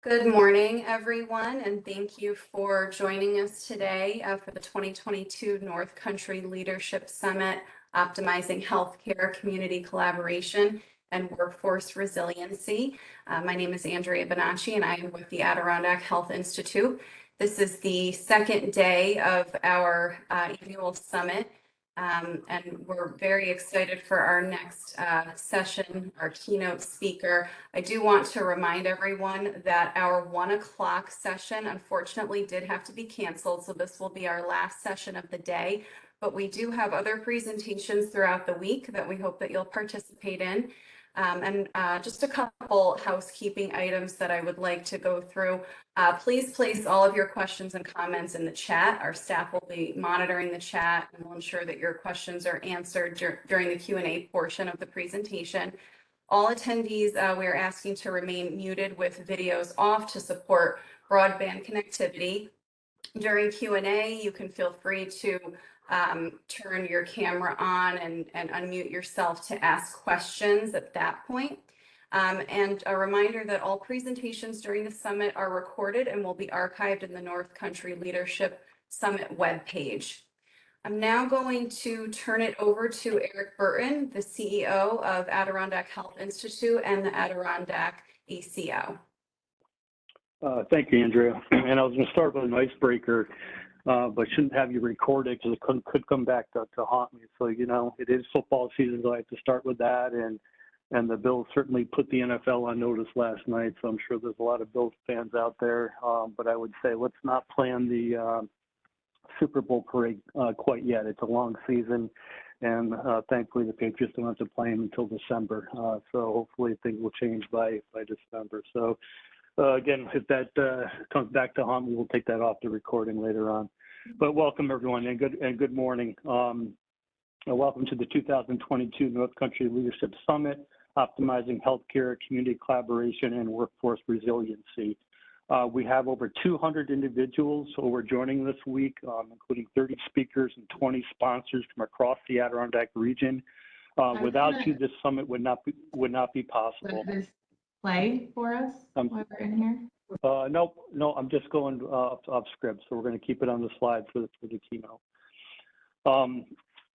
Good morning, everyone, and thank you for joining us today for the 2022 North Country Leadership Summit, Optimizing Healthcare, Community Collaboration, and Workforce Resiliency. My name is Andrea Bonacci, and I am with the Adirondack Health Institute. This is the second day of our annual summit. And we're very excited for our next session, our keynote speaker. I do want to remind everyone that our 1 o'clock session unfortunately did have to be canceled, so this will be our last session of the day. But we do have other presentations throughout the week that we hope that you'll participate in. Just a couple housekeeping items that I would like to go through. Please place all of your questions and comments in the chat. Our staff will be monitoring the chat and will ensure that your questions are answered during the Q&A portion of the presentation. All attendees, we are asking to remain muted with videos off to support broadband connectivity. During Q&A, you can feel free to turn your camera on and unmute yourself to ask questions at that point. And a reminder that all presentations during the summit are recorded and will be archived in the North Country Leadership Summit webpage. I'm now going to turn it over to Eric Burton, the CEO of Adirondack Health Institute and the Adirondack ACO. Thank you, Andrea. And I was going to start with an icebreaker, but shouldn't have you record it because it could come back to haunt me. So, you know, it is football season, so I have to start with that. And the Bills certainly put the NFL on notice last night, so I'm sure there's a lot of Bills fans out there. But I would say let's not plan the Super Bowl parade quite yet. It's a long season, and thankfully the Patriots don't have to play them until December. So hopefully things will change by December. So again, if that comes back to haunt me, we'll take that off the recording later on. But welcome everyone, and good morning. Welcome to the 2022 North Country Leadership Summit, Optimizing Healthcare, Community Collaboration, and Workforce Resiliency. We have over 200 individuals who are joining this week, including 30 speakers and 20 sponsors from across the Adirondack region. Without you, this summit would not be possible. Play for us while we're in here? No, I'm just going off script, so we're going to keep it on the slide for the keynote.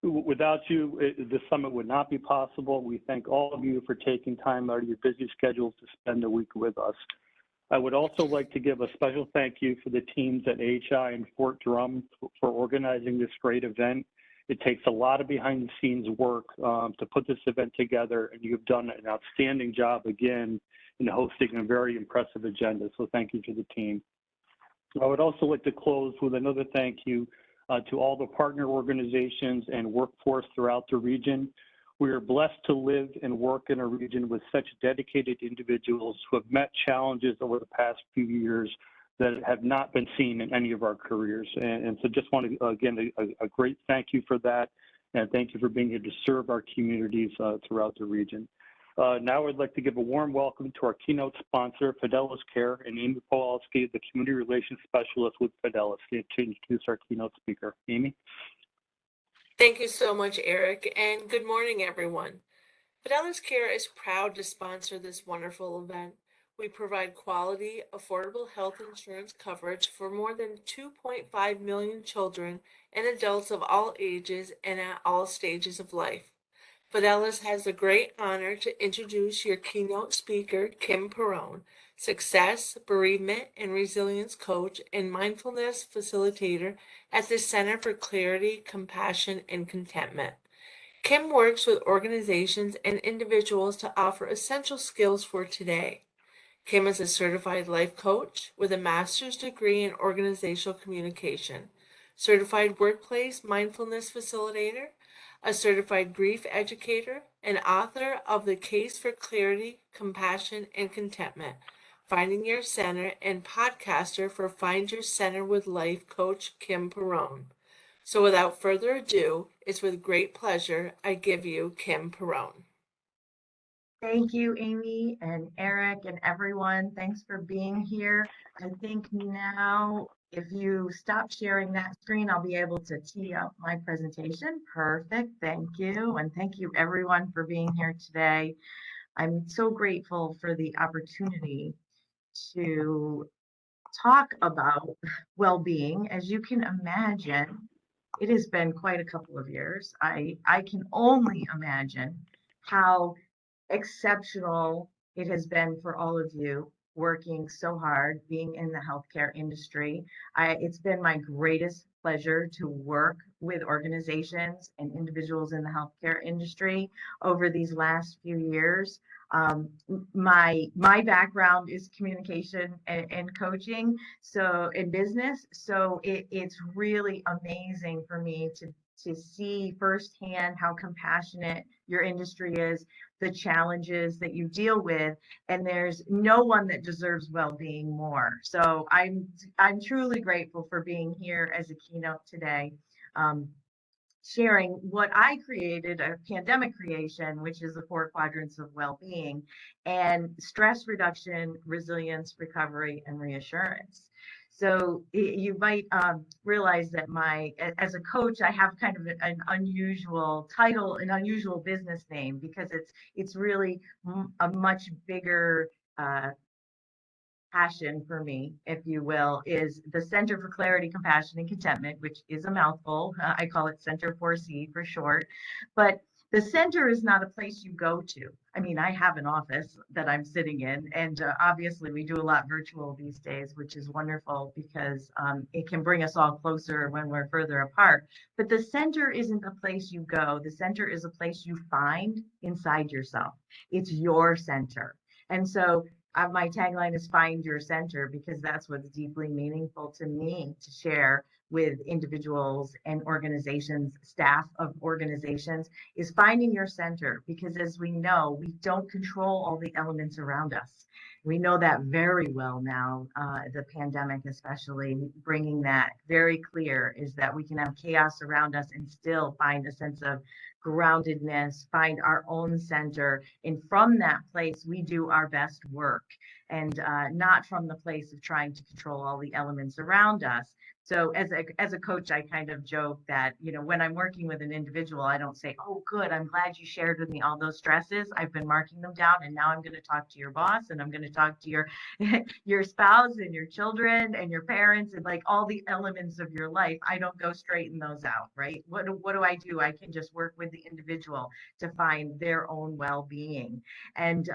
Without you, this summit would not be possible. We thank all of you for taking time out of your busy schedules to spend the week with us. I would also like to give a special thank you for the teams at AHI and Fort Drum for organizing this great event. It takes a lot of behind the scenes work to put this event together, and you've done an outstanding job again in hosting a very impressive agenda. So thank you to the team. I would also like to close with another thank you to all the partner organizations and workforce throughout the region. We are blessed to live and work in a region with such dedicated individuals who have met challenges over the past few years that have not been seen in any of our careers. And so just want to, again, a great thank you for that. And thank you for being here to serve our communities throughout the region. Now I'd like to give a warm welcome to our keynote sponsor, Fidelis Care, and Amy Pawlowski, the Community Relations Specialist with Fidelis, to introduce our keynote speaker. Amy? Thank you so much, Eric, and good morning, everyone. Fidelis Care is proud to sponsor this wonderful event. We provide quality, affordable health insurance coverage for more than 2.5 million children and adults of all ages and at all stages of life. Fidelis has the great honor to introduce your keynote speaker, Kim Perrone, Success, Bereavement, and Resilience Coach and Mindfulness Facilitator at the Center for Clarity, Compassion, and Contentment. Kim works with organizations and individuals to offer essential skills for today. Kim is a certified life coach with a master's degree in organizational communication, certified workplace mindfulness facilitator, a certified grief educator, and author of The Case for Clarity, Compassion, and Contentment, Finding Your Center, and podcaster for Find Your Center with Life Coach Kim Perrone. So without further ado, it's with great pleasure I give you Kim Perrone. Thank you, Amy and Eric and everyone. Thanks for being here. I think now, if you stop sharing that screen, I'll be able to tee up my presentation. Perfect. Thank you. And thank you, everyone, for being here today. I'm so grateful for the opportunity to talk about well-being. As you can imagine, it has been quite a couple of years. I can only imagine how exceptional it has been for all of you working so hard, being in the healthcare industry. It's been my greatest pleasure to work with organizations and individuals in the healthcare industry over these last few years. My background is communication and coaching, so in business. So it's really amazing for me to see firsthand how compassionate your industry is, the challenges that you deal with, and there's no one that deserves well-being more. So I'm truly grateful for being here as a keynote today, sharing what I created, a pandemic creation, which is the 4 quadrants of well-being, and stress reduction, resilience, recovery, and reassurance. So you might realize that as a coach, I have kind of an unusual title, an unusual business name, because it's really a much bigger passion for me, if you will, is the Center for Clarity, Compassion, and Contentment, which is a mouthful. I call it Center 4C for short. But the center is not a place you go to. I mean, I have an office that I'm sitting in, and obviously we do a lot virtual these days, which is wonderful because it can bring us all closer when we're further apart. But the center isn't a place you go. The center is a place you find inside yourself. It's your center. And so my tagline is find your center, because that's what's deeply meaningful to me to share with individuals and organizations, staff of organizations, is finding your center. Because as we know, we don't control all the elements around us. We know that very well now, the pandemic especially, bringing that very clear, is that we can have chaos around us and still find a sense of groundedness, find our own center. And from that place, we do our best work, and not from the place of trying to control all the elements around us. So as a coach, I kind of joke that, when I'm working with an individual, I don't say, oh, good, I'm glad you shared with me all those stresses. I've been marking them down, and now I'm going to talk to your boss, and I'm going to talk to your spouse and your children and your parents, and like all the elements of your life. I don't go straighten those out, right? What do I do? I can just work with the individual to find their own well-being. And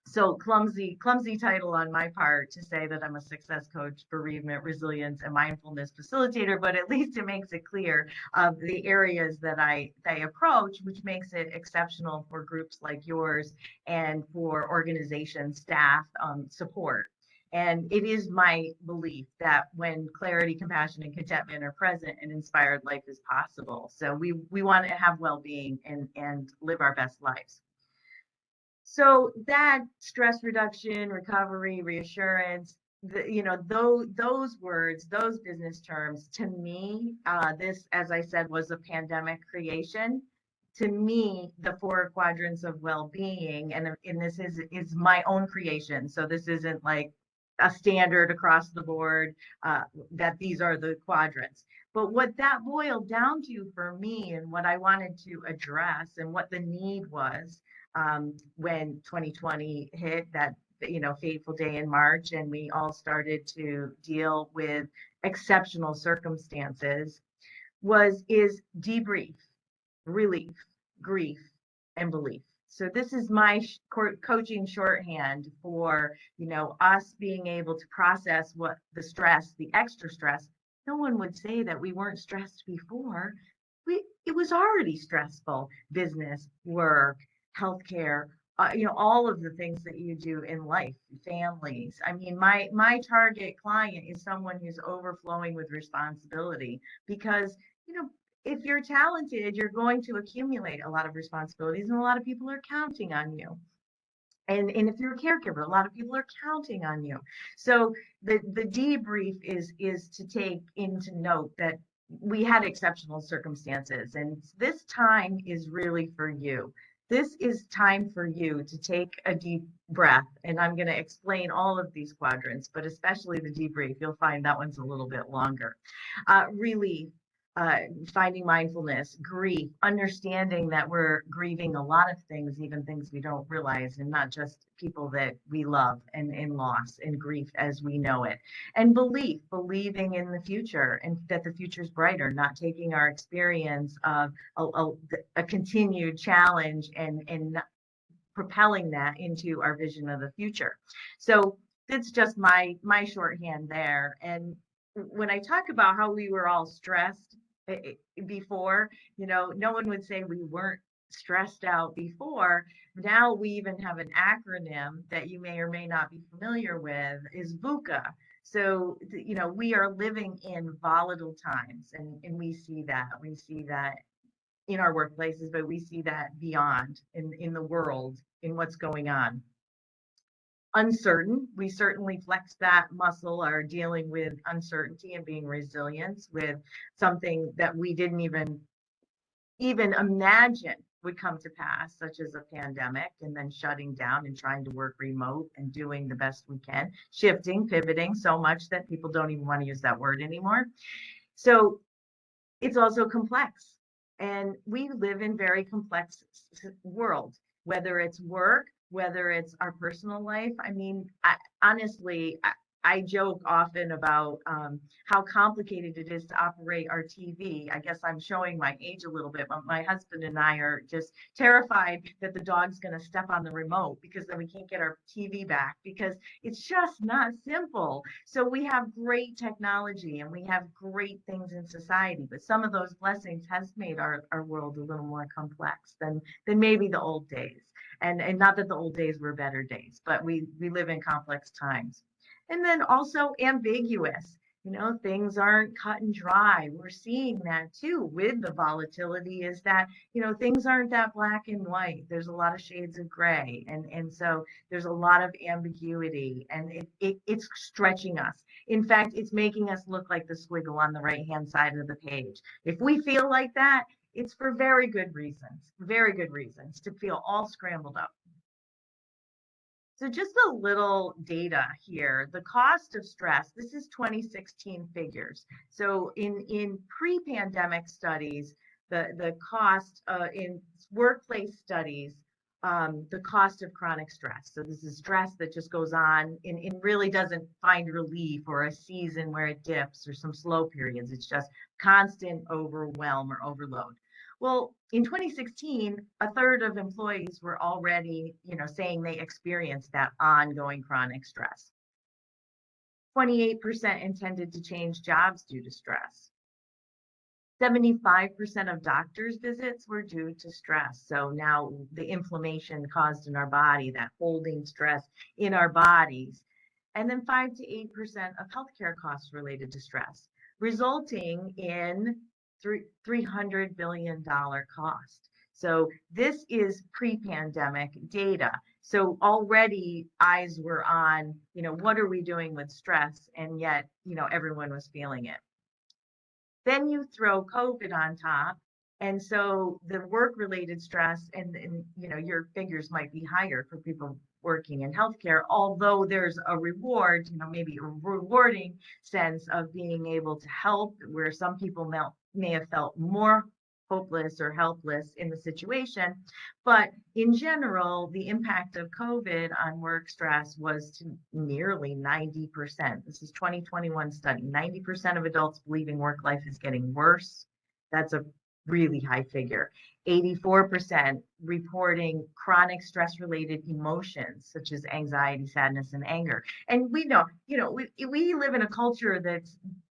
so clumsy title on my part to say that I'm a success coach, bereavement, resilience, and mindfulness facilitator, but at least it makes it clear of the areas that I approach, which makes it exceptional for groups like yours and for organization staff support. And it is my belief that when clarity, compassion, and contentment are present, an inspired life is possible. So we want to have well-being and live our best lives. So that stress reduction, recovery, reassurance, those words, those business terms, to me, this, as I said, was a pandemic creation. To me, the 4 quadrants of well-being, and this is my own creation. So this isn't like a standard across the board, that these are the quadrants. But what that boiled down to for me, and what I wanted to address, and what the need was, when 2020 hit, that fateful day in March, and we all started to deal with exceptional circumstances, is debrief, relief, grief, and belief. So this is my coaching shorthand for us being able to process what the stress, the extra stress. No one would say that we weren't stressed before. It was already stressful. Business, work, healthcare, all of the things that you do in life, families. I mean, my target client is someone who's overflowing with responsibility, because, if you're talented, you're going to accumulate a lot of responsibilities, and a lot of people are counting on you. And if you're a caregiver, a lot of people are counting on you. So the debrief is to take into note that we had exceptional circumstances, and this time is really for you. This is time for you to take a deep breath, and I'm going to explain all of these quadrants, but especially the debrief. You'll find that one's a little bit longer. Relief. finding mindfulness, grief, understanding that we're grieving a lot of things, even things we don't realize, and not just people that we love, and in loss and grief as we know it. And believing in the future, and that the future is brighter, not taking our experience of a continued challenge and propelling that into our vision of the future. So that's just my shorthand there. And when I talk about how we were all stressed before, no one would say we weren't stressed out before. Now we even have an acronym that you may or may not be familiar with, is VUCA. So, we are living in volatile times, and we see that. We see that in our workplaces, but we see that beyond in the world, in what's going on. Uncertain, we certainly flex that muscle, are dealing with uncertainty and being resilient with something that we didn't even imagine would come to pass, such as a pandemic, and then shutting down and trying to work remote and doing the best we can, shifting, pivoting so much that people don't even want to use that word anymore. So it's also complex. And we live in very complex world, whether it's work, whether it's our personal life. I mean, honestly, I joke often about how complicated it is to operate our TV. I guess I'm showing my age a little bit, but my husband and I are just terrified that the dog's going to step on the remote, because then we can't get our TV back, because it's just not simple. So we have great technology and we have great things in society, but some of those blessings has made our world a little more complex than maybe the old days. And not that the old days were better days, but we live in complex times. And then also ambiguous, things aren't cut and dry. We're seeing that too with the volatility, is that, things aren't that black and white. There's a lot of shades of gray. And so there's a lot of ambiguity, and it's stretching us. In fact, it's making us look like the squiggle on the right-hand side of the page. If we feel like that, it's for very good reasons to feel all scrambled up. So just a little data here. The cost of stress, this is 2016 figures. So in pre-pandemic studies, the cost in workplace studies, the cost of chronic stress. So this is stress that just goes on and really doesn't find relief, or a season where it dips, or some slow periods. It's just constant overwhelm or overload. Well, in 2016, a third of employees were already, saying they experienced that ongoing chronic stress. 28% intended to change jobs due to stress. 75% of doctors' visits were due to stress. So now the inflammation caused in our body, that holding stress in our bodies. And then 5 to 8% of healthcare costs related to stress, resulting in $300 billion cost. So this is pre-pandemic data. So already eyes were on, what are we doing with stress? And yet, everyone was feeling it. Then you throw COVID on top. And so the work-related stress and your figures might be higher for people working in healthcare, although there's a reward, maybe a rewarding sense of being able to help, where some people may have felt more hopeless or helpless in the situation. But in general, the impact of COVID on work stress was to nearly 90%. This is 2021 study. 90% of adults believing work life is getting worse. That's a really high figure. 84% reporting chronic stress-related emotions such as anxiety, sadness, and anger. And we know, we live in a culture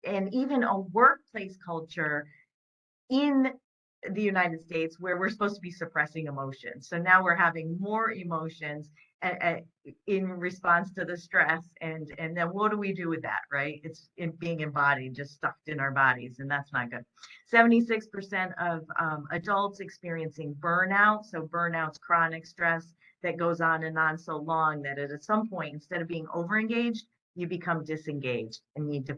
and even a workplace culture in the United States where we're supposed to be suppressing emotions. So now we're having more emotions in response to the stress, and then what do we do with that, right? It's being embodied, just stuffed in our bodies, and that's not good. 76% of adults experiencing burnout. So burnout's chronic stress that goes on and on so long that at some point, instead of being overengaged, you become disengaged and need to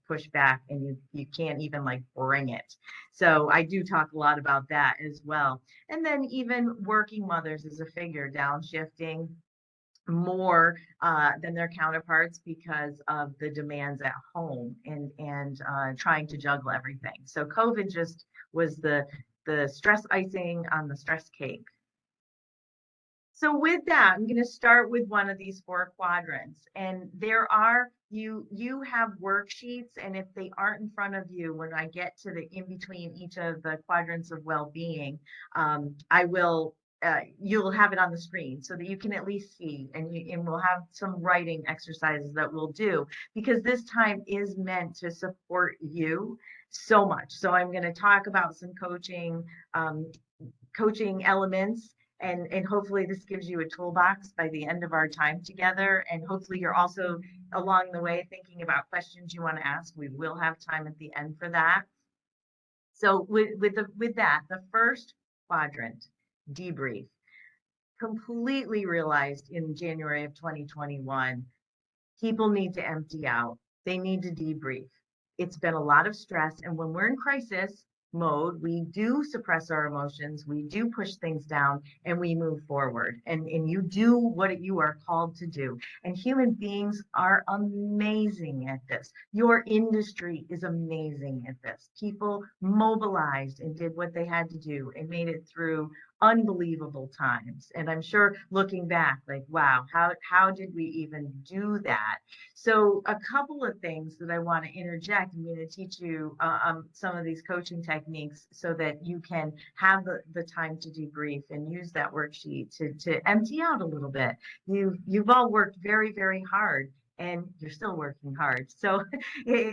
push back, and you can't even bring it. So I do talk a lot about that as well. And then even working mothers as a figure, downshifting, more than their counterparts because of the demands at home and trying to juggle everything. So COVID just was the stress icing on the stress cake. So with that, I'm going to start with one of these 4 quadrants, and there are you have worksheets, and if they aren't in front of you when I get to the in between each of the quadrants of well-being, I will you'll have it on the screen so that you can at least see, and we'll have some writing exercises that we'll do, because this time is meant to support you so much. So I'm going to talk about some coaching elements, and hopefully this gives you a toolbox by the end of our time together. And hopefully you're also along the way thinking about questions you want to ask. We will have time at the end for that. So with that, the first quadrant, debrief, completely realized in January of 2021, people need to empty out. They need to debrief. It's been a lot of stress. And when we're in crisis mode, we do suppress our emotions, we do push things down, and we move forward. And you do what you are called to do. And human beings are amazing at this. Your industry is amazing at this. People mobilized and did what they had to do and made it through unbelievable times. And I'm sure looking back, like, wow, how did we even do that? So a couple of things that I want to interject. I'm going to teach you some of these coaching techniques so that you can have the time to debrief and use that worksheet to empty out a little bit. You've all worked very, very hard, and you're still working hard. So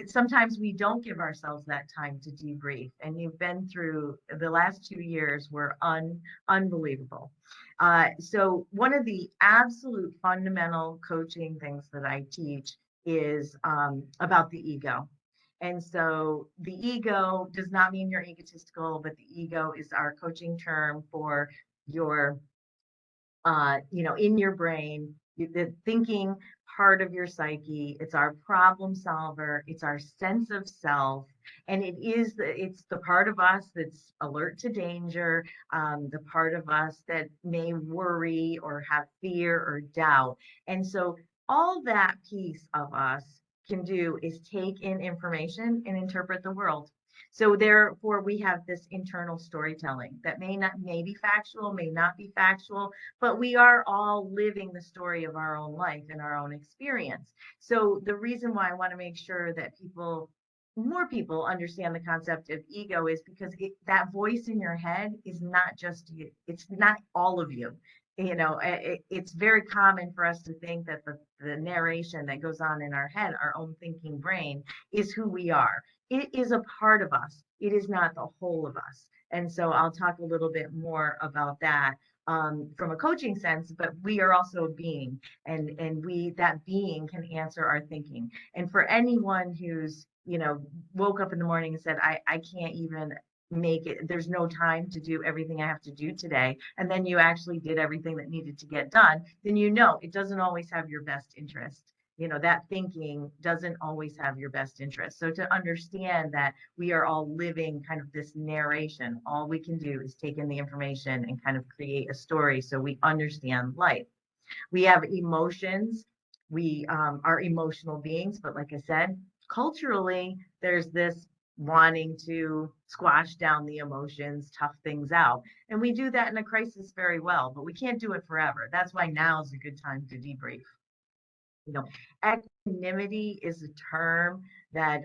sometimes we don't give ourselves that time to debrief. And you've been through the last 2 years were unbelievable. So one of the absolute fundamental coaching things that I teach is about the ego. And so the ego does not mean you're egotistical, but the ego is our coaching term for your in your brain, the thinking part of your psyche. It's our problem solver. It's our sense of self. And it's the part of us that's alert to danger, the part of us that may worry or have fear or doubt. And so all that piece of us can do is take in information and interpret the world. So therefore, we have this internal storytelling that may be factual, may not be factual, but we are all living the story of our own life and our own experience. So the reason why I want to make sure that more people understand the concept of ego is because that voice in your head is not just you. It's not all of you. It's very common for us to think that the narration that goes on in our head, our own thinking brain, is who we are. It is a part of us. It is not the whole of us. And so I'll talk a little bit more about that from a coaching sense, but we are also a being, and that being can answer our thinking. And for anyone who's woke up in the morning and said, I can't even make it, there's no time to do everything I have to do today, and then you actually did everything that needed to get done, then it doesn't always have your best interest. That thinking doesn't always have your best interest. So to understand that we are all living kind of this narration, all we can do is take in the information and kind of create a story so we understand life. We have emotions. We are emotional beings, but like I said, culturally, there's this wanting to squash down the emotions, tough things out. And we do that in a crisis very well, but we can't do it forever. That's why now is a good time to debrief. Equanimity is a term that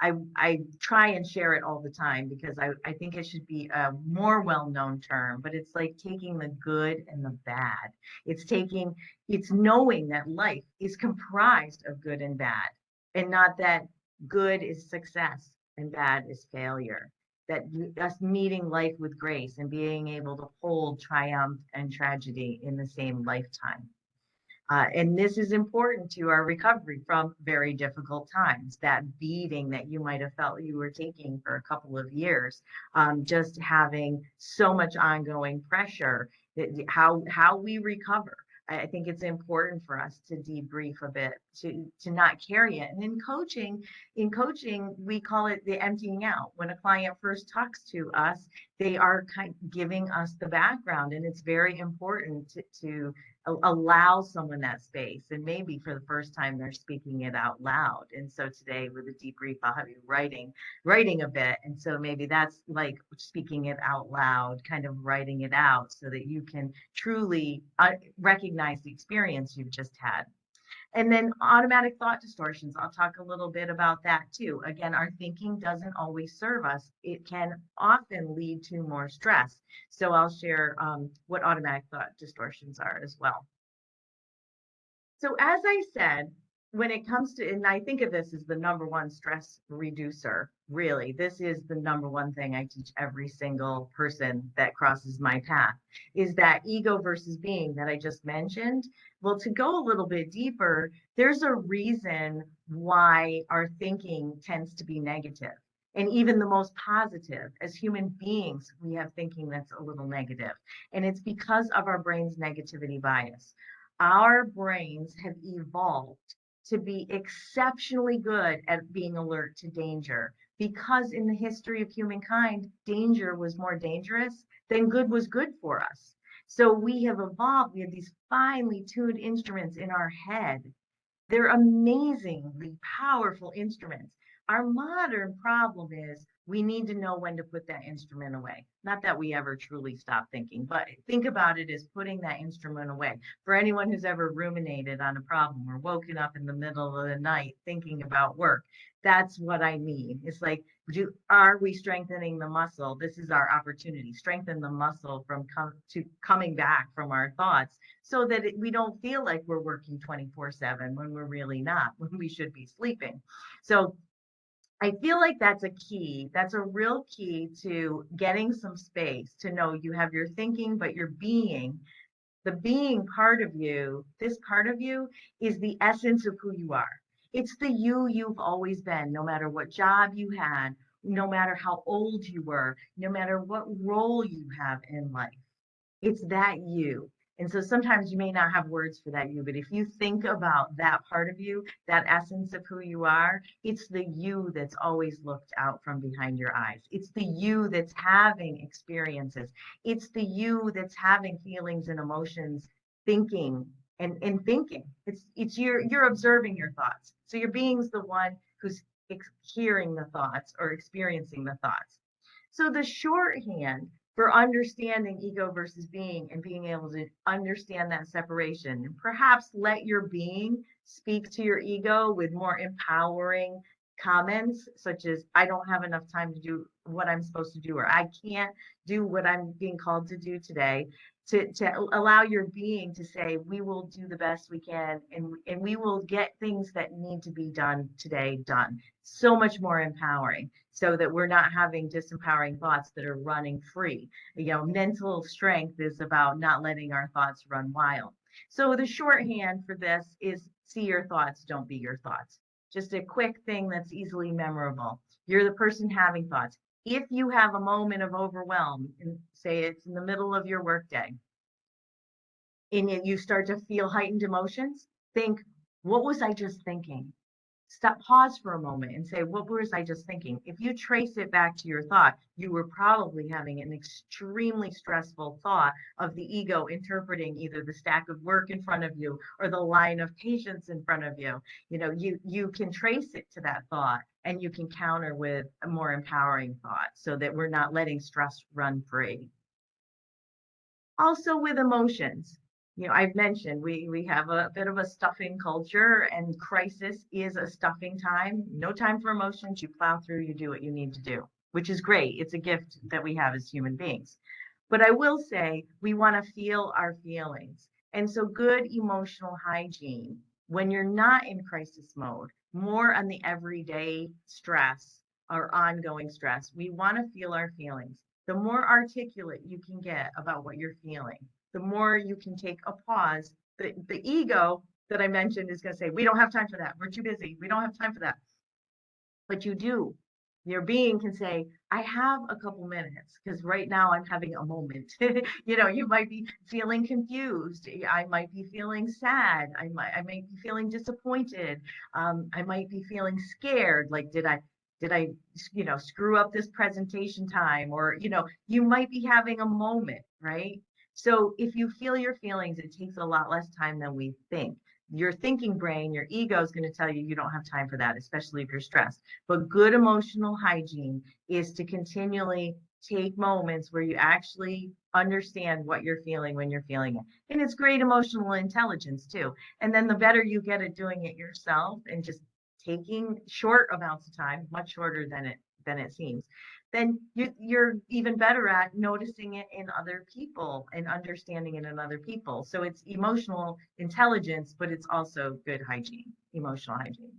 I try and share it all the time because I think it should be a more well-known term, but it's like taking the good and the bad. It's knowing that life is comprised of good and bad, and not that good is success and bad is failure. That us meeting life with grace and being able to hold triumph and tragedy in the same lifetime. And this is important to our recovery from very difficult times. That beating that you might have felt you were taking for a couple of years, just having so much ongoing pressure, how we recover. I think it's important for us to debrief a bit, to not carry it. And in coaching, we call it the emptying out. When a client first talks to us, they are giving us the background, and it's very important to allow someone that space. And maybe for the first time, they're speaking it out loud. And so today with the debrief, I'll have you writing a bit. And so maybe that's like speaking it out loud, kind of writing it out so that you can truly recognize the experience you've just had. And then automatic thought distortions, I'll talk a little bit about that too. Again, our thinking doesn't always serve us. It can often lead to more stress. So I'll share what automatic thought distortions are as well. So as I said, when it comes to, and I think of this as the number one stress reducer, really, this is the number one thing I teach every single person that crosses my path, is that ego versus being that I just mentioned. Well, to go a little bit deeper, there's a reason why our thinking tends to be negative. And even the most positive, as human beings, we have thinking that's a little negative. And it's because of our brain's negativity bias. Our brains have evolved to be exceptionally good at being alert to danger, because in the history of humankind, danger was more dangerous than good was good for us. So we have evolved. We have these finely tuned instruments in our head. They're amazingly powerful instruments. Our modern problem is we need to know when to put that instrument away. Not that we ever truly stop thinking, but think about it as putting that instrument away. For anyone who's ever ruminated on a problem or woken up in the middle of the night thinking about work, that's what I mean. It's like, are we strengthening the muscle? This is our opportunity. Strengthen the muscle from coming back from our thoughts so that we don't feel like we're working 24/7 when we're really not, when we should be sleeping. So I feel like that's a key. That's a real key to getting some space to know you have your thinking, but your being, the being part of you, this part of you is the essence of who you are. It's the you you've always been, no matter what job you had, no matter how old you were, no matter what role you have in life. It's that you. And so sometimes you may not have words for that you, but if you think about that part of you, that essence of who you are, it's the you that's always looked out from behind your eyes. It's the you that's having experiences. It's the you that's having feelings and emotions, thinking and thinking. It's you're observing your thoughts. So your being's the one who's hearing the thoughts or experiencing the thoughts. So the shorthand for understanding ego versus being and being able to understand that separation, and perhaps let your being speak to your ego with more empowering comments, such as, I don't have enough time to do what I'm supposed to do, or I can't do what I'm being called to do today. To allow your being to say, we will do the best we can, and we will get things that need to be done today done. So much more empowering, so that we're not having disempowering thoughts that are running free. Mental strength is about not letting our thoughts run wild. So the shorthand for this is, see your thoughts, don't be your thoughts. Just a quick thing that's easily memorable. You're the person having thoughts. If you have a moment of overwhelm, and say it's in the middle of your workday, and you start to feel heightened emotions, think, what was I just thinking? Pause for a moment and say, what was I just thinking? If you trace it back to your thought, you were probably having an extremely stressful thought of the ego interpreting either the stack of work in front of you or the line of patients in front of you. You can trace it to that thought, and you can counter with a more empowering thought so that we're not letting stress run free. Also with emotions. I've mentioned we have a bit of a stuffing culture, and crisis is a stuffing time. No time for emotions. You plow through, you do what you need to do, which is great. It's a gift that we have as human beings. But I will say we want to feel our feelings. And so good emotional hygiene, when you're not in crisis mode, more on the everyday stress or ongoing stress, we want to feel our feelings. The more articulate you can get about what you're feeling, the more you can take a pause. The ego that I mentioned is going to say, we don't have time for that. We're too busy. We don't have time for that. But you do. Your being can say, I have a couple minutes because right now I'm having a moment. You might be feeling confused. I might be feeling sad. I might be feeling disappointed. I might be feeling scared. Like, did did I, screw up this presentation time? Or, you might be having a moment, right? So if you feel your feelings, it takes a lot less time than we think. Your thinking brain, your ego is going to tell you you don't have time for that, especially if you're stressed. But good emotional hygiene is to continually take moments where you actually understand what you're feeling when you're feeling it. And it's great emotional intelligence too. And then the better you get at doing it yourself and just taking short amounts of time, much shorter than it seems, then you're even better at noticing it in other people and understanding it in other people. So it's emotional intelligence, but it's also good hygiene, emotional hygiene.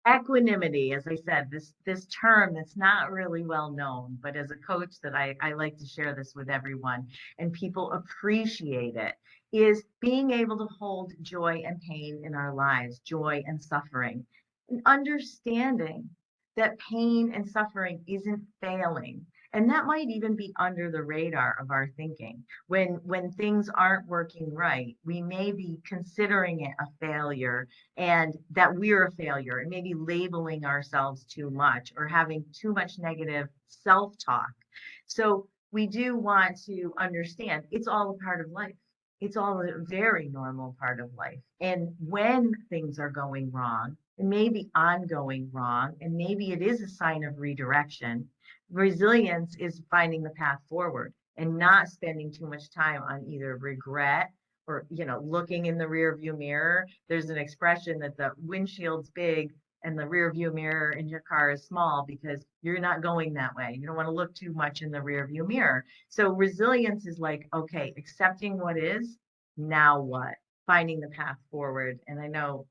Equanimity, as I said, this term that's not really well known, but as a coach that I like to share this with everyone and people appreciate it, is being able to hold joy and pain in our lives, joy and suffering, and understanding that pain and suffering isn't failing. And that might even be under the radar of our thinking. When things aren't working right, we may be considering it a failure and that we're a failure and maybe labeling ourselves too much or having too much negative self-talk. So we do want to understand it's all a part of life. It's all a very normal part of life. And when things are going wrong, and maybe ongoing wrong, and maybe it is a sign of redirection, resilience is finding the path forward and not spending too much time on either regret or, looking in the rear view mirror. There's an expression that the windshield's big and the rear view mirror in your car is small because you're not going that way. You don't want to look too much in the rear view mirror. So resilience is like, okay, accepting what is, now what? Finding the path forward. And I know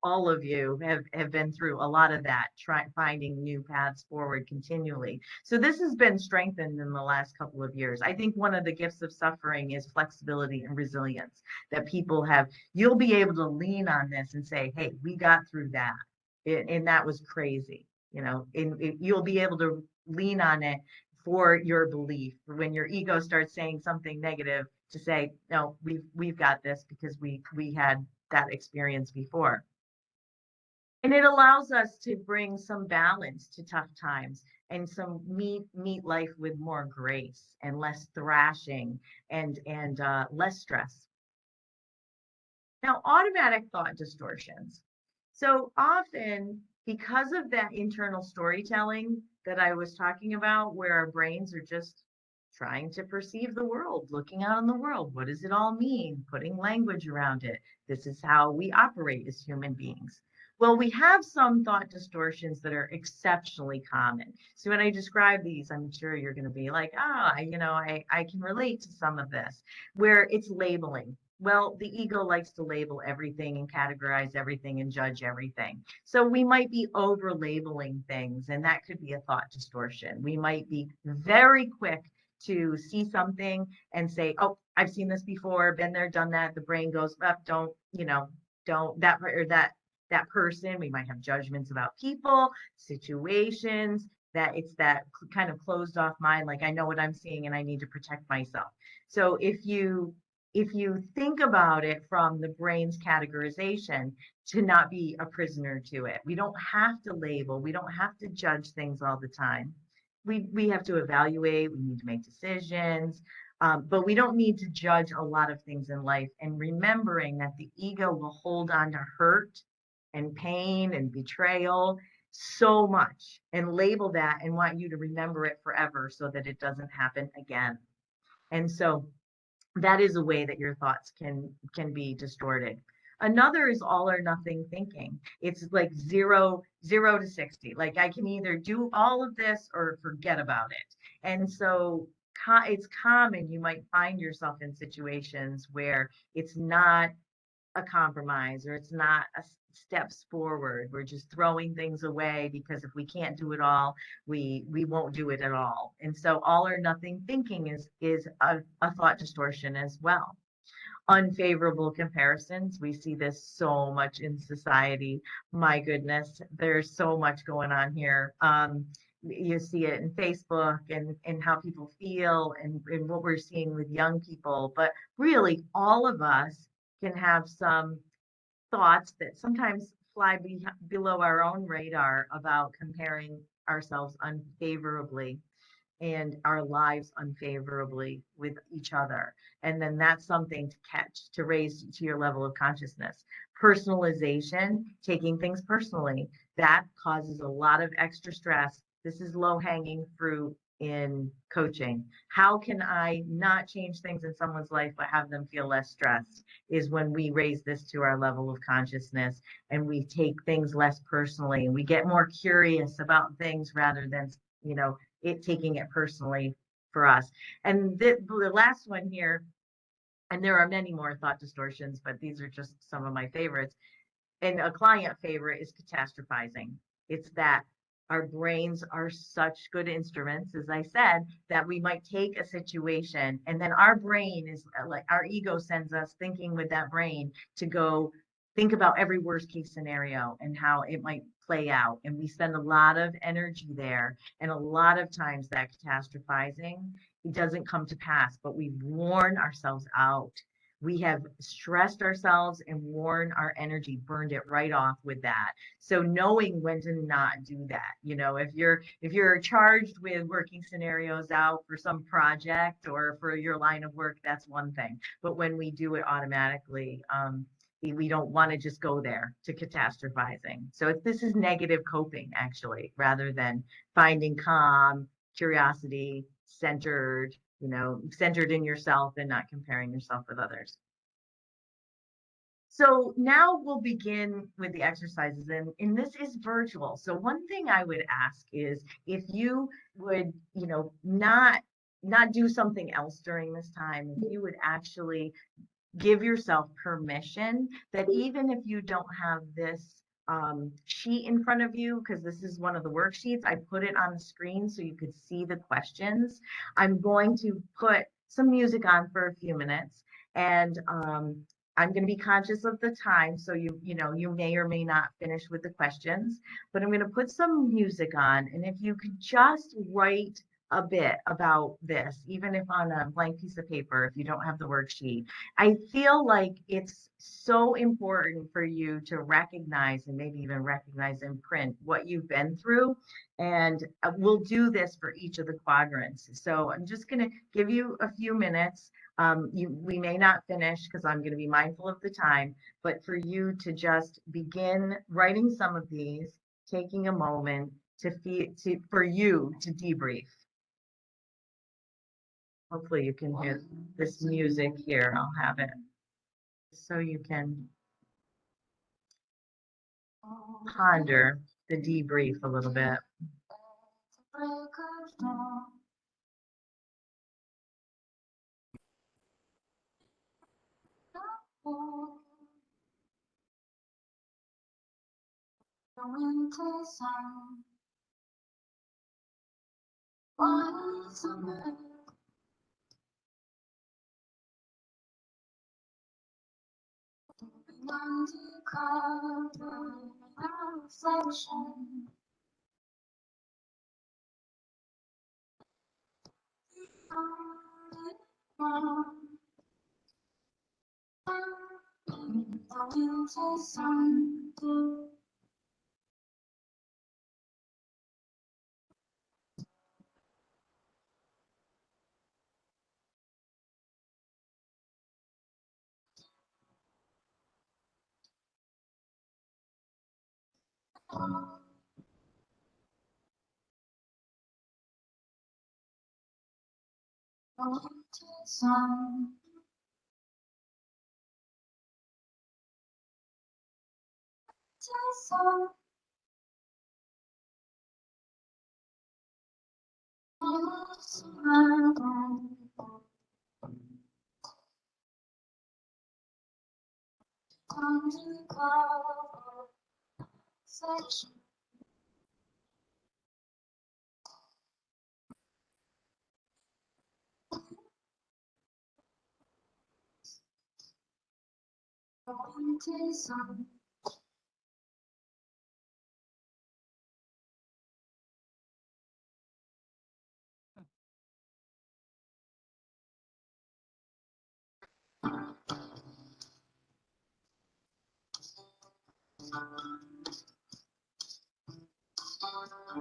all of you have been through a lot of that, finding new paths forward continually. So this has been strengthened in the last couple of years. I think one of the gifts of suffering is flexibility and resilience that people have. You'll be able to lean on this and say, hey, we got through that. And that was crazy. You'll be able to lean on it for your belief. When your ego starts saying something negative, to say, no, we've got this because we had that experience before. And it allows us to bring some balance to tough times and some meet life with more grace and less thrashing and less stress. Now, automatic thought distortions. So often, because of that internal storytelling that I was talking about, where our brains are just trying to perceive the world, looking out in the world, what does it all mean? Putting language around it. This is how we operate as human beings. Well, we have some thought distortions that are exceptionally common. So when I describe these, I'm sure you're going to be like, I can relate to some of this, where it's labeling. Well, the ego likes to label everything and categorize everything and judge everything. So we might be over labeling things, and that could be a thought distortion. We might be very quick to see something and say, oh, I've seen this before, been there, done that. The brain goes up, don't that, or that person. We might have judgments about people, situations, that it's that kind of closed off mind, like I know what I'm seeing and I need to protect myself. So if you think about it from the brain's categorization, to not be a prisoner to it. We don't have to label, we don't have to judge things all the time. We have to evaluate, we need to make decisions, but we don't need to judge a lot of things in life. And remembering that the ego will hold on to hurt and pain and betrayal so much and label that and want you to remember it forever so that it doesn't happen again. And so that is a way that your thoughts can be distorted. Another is all or nothing thinking. It's like zero to 60. Like I can either do all of this or forget about it. And so it's common, you might find yourself in situations where it's not a compromise or it's not a steps forward. We're just throwing things away because if we can't do it all, we won't do it at all. And so all or nothing thinking is a thought distortion as well. Unfavorable comparisons. We see this so much in society. My goodness, there's so much going on here. You see it in Facebook and how people feel and what we're seeing with young people. But really, all of us can have some thoughts that sometimes fly below our own radar about comparing ourselves unfavorably and our lives unfavorably with each other. And then that's something to catch, to raise to your level of consciousness. Personalization, taking things personally, that causes a lot of extra stress. This is low hanging fruit in coaching. How can I not change things in someone's life but have them feel less stressed, is when we raise this to our level of consciousness and we take things less personally and we get more curious about things rather than, you know, taking it personally for us. And the last one here, and there are many more thought distortions, but these are just some of my favorites. And a client favorite is catastrophizing. It's that our brains are such good instruments, as I said, that we might take a situation and then our brain is like, our ego sends us thinking with that brain to go think about every worst case scenario and how it might play out. And we spend a lot of energy there. And a lot of times that catastrophizing, it doesn't come to pass, but we worn ourselves out. We have stressed ourselves and worn our energy, burned it right off with that. So knowing when to not do that, you know, if you're charged with working scenarios out for some project or for your line of work, that's one thing. But when we do it automatically, we don't want to just go there to catastrophizing. So this is negative coping, actually, rather than finding calm, curiosity, centered, you know, centered in yourself and not comparing yourself with others. So now we'll begin with the exercises, and this is virtual. So one thing I would ask is if you would, you know, not do something else during this time, if you would actually give yourself permission that even if you don't have this sheet in front of you, because this is one of the worksheets, I put it on the screen so you could see the questions. I'm going to put some music on for a few minutes, and I'm going to be conscious of the time, so you may or may not finish with the questions, but I'm going to put some music on, and if you could just write a bit about this, even if on a blank piece of paper, if you don't have the worksheet. I feel like it's so important for you to recognize, and maybe even recognize in print, what you've been through. And we'll do this for each of the quadrants. So I'm just going to give you a few minutes. We may not finish because I'm going to be mindful of the time, but for you to just begin writing some of these, taking a moment for you to debrief. Hopefully you can hear this music here. I'll have it so you can ponder the debrief a little bit. I've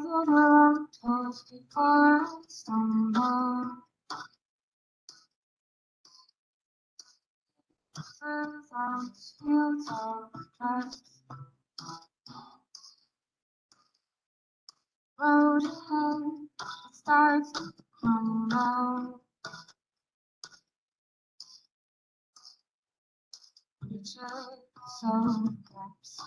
overlooked holes before I stumble. Without fields of trust. Road ahead, it starts to crumble. Picture so gaps.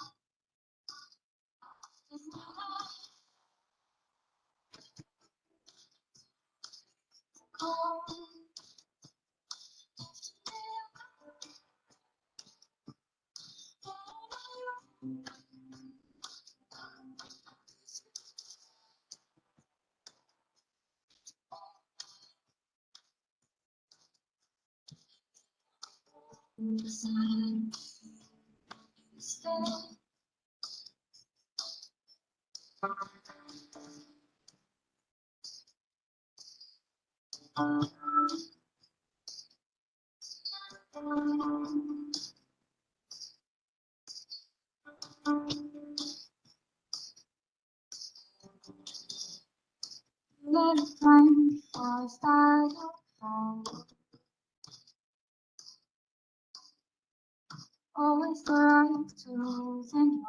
Let it flame before I start to fall. Always the right tools and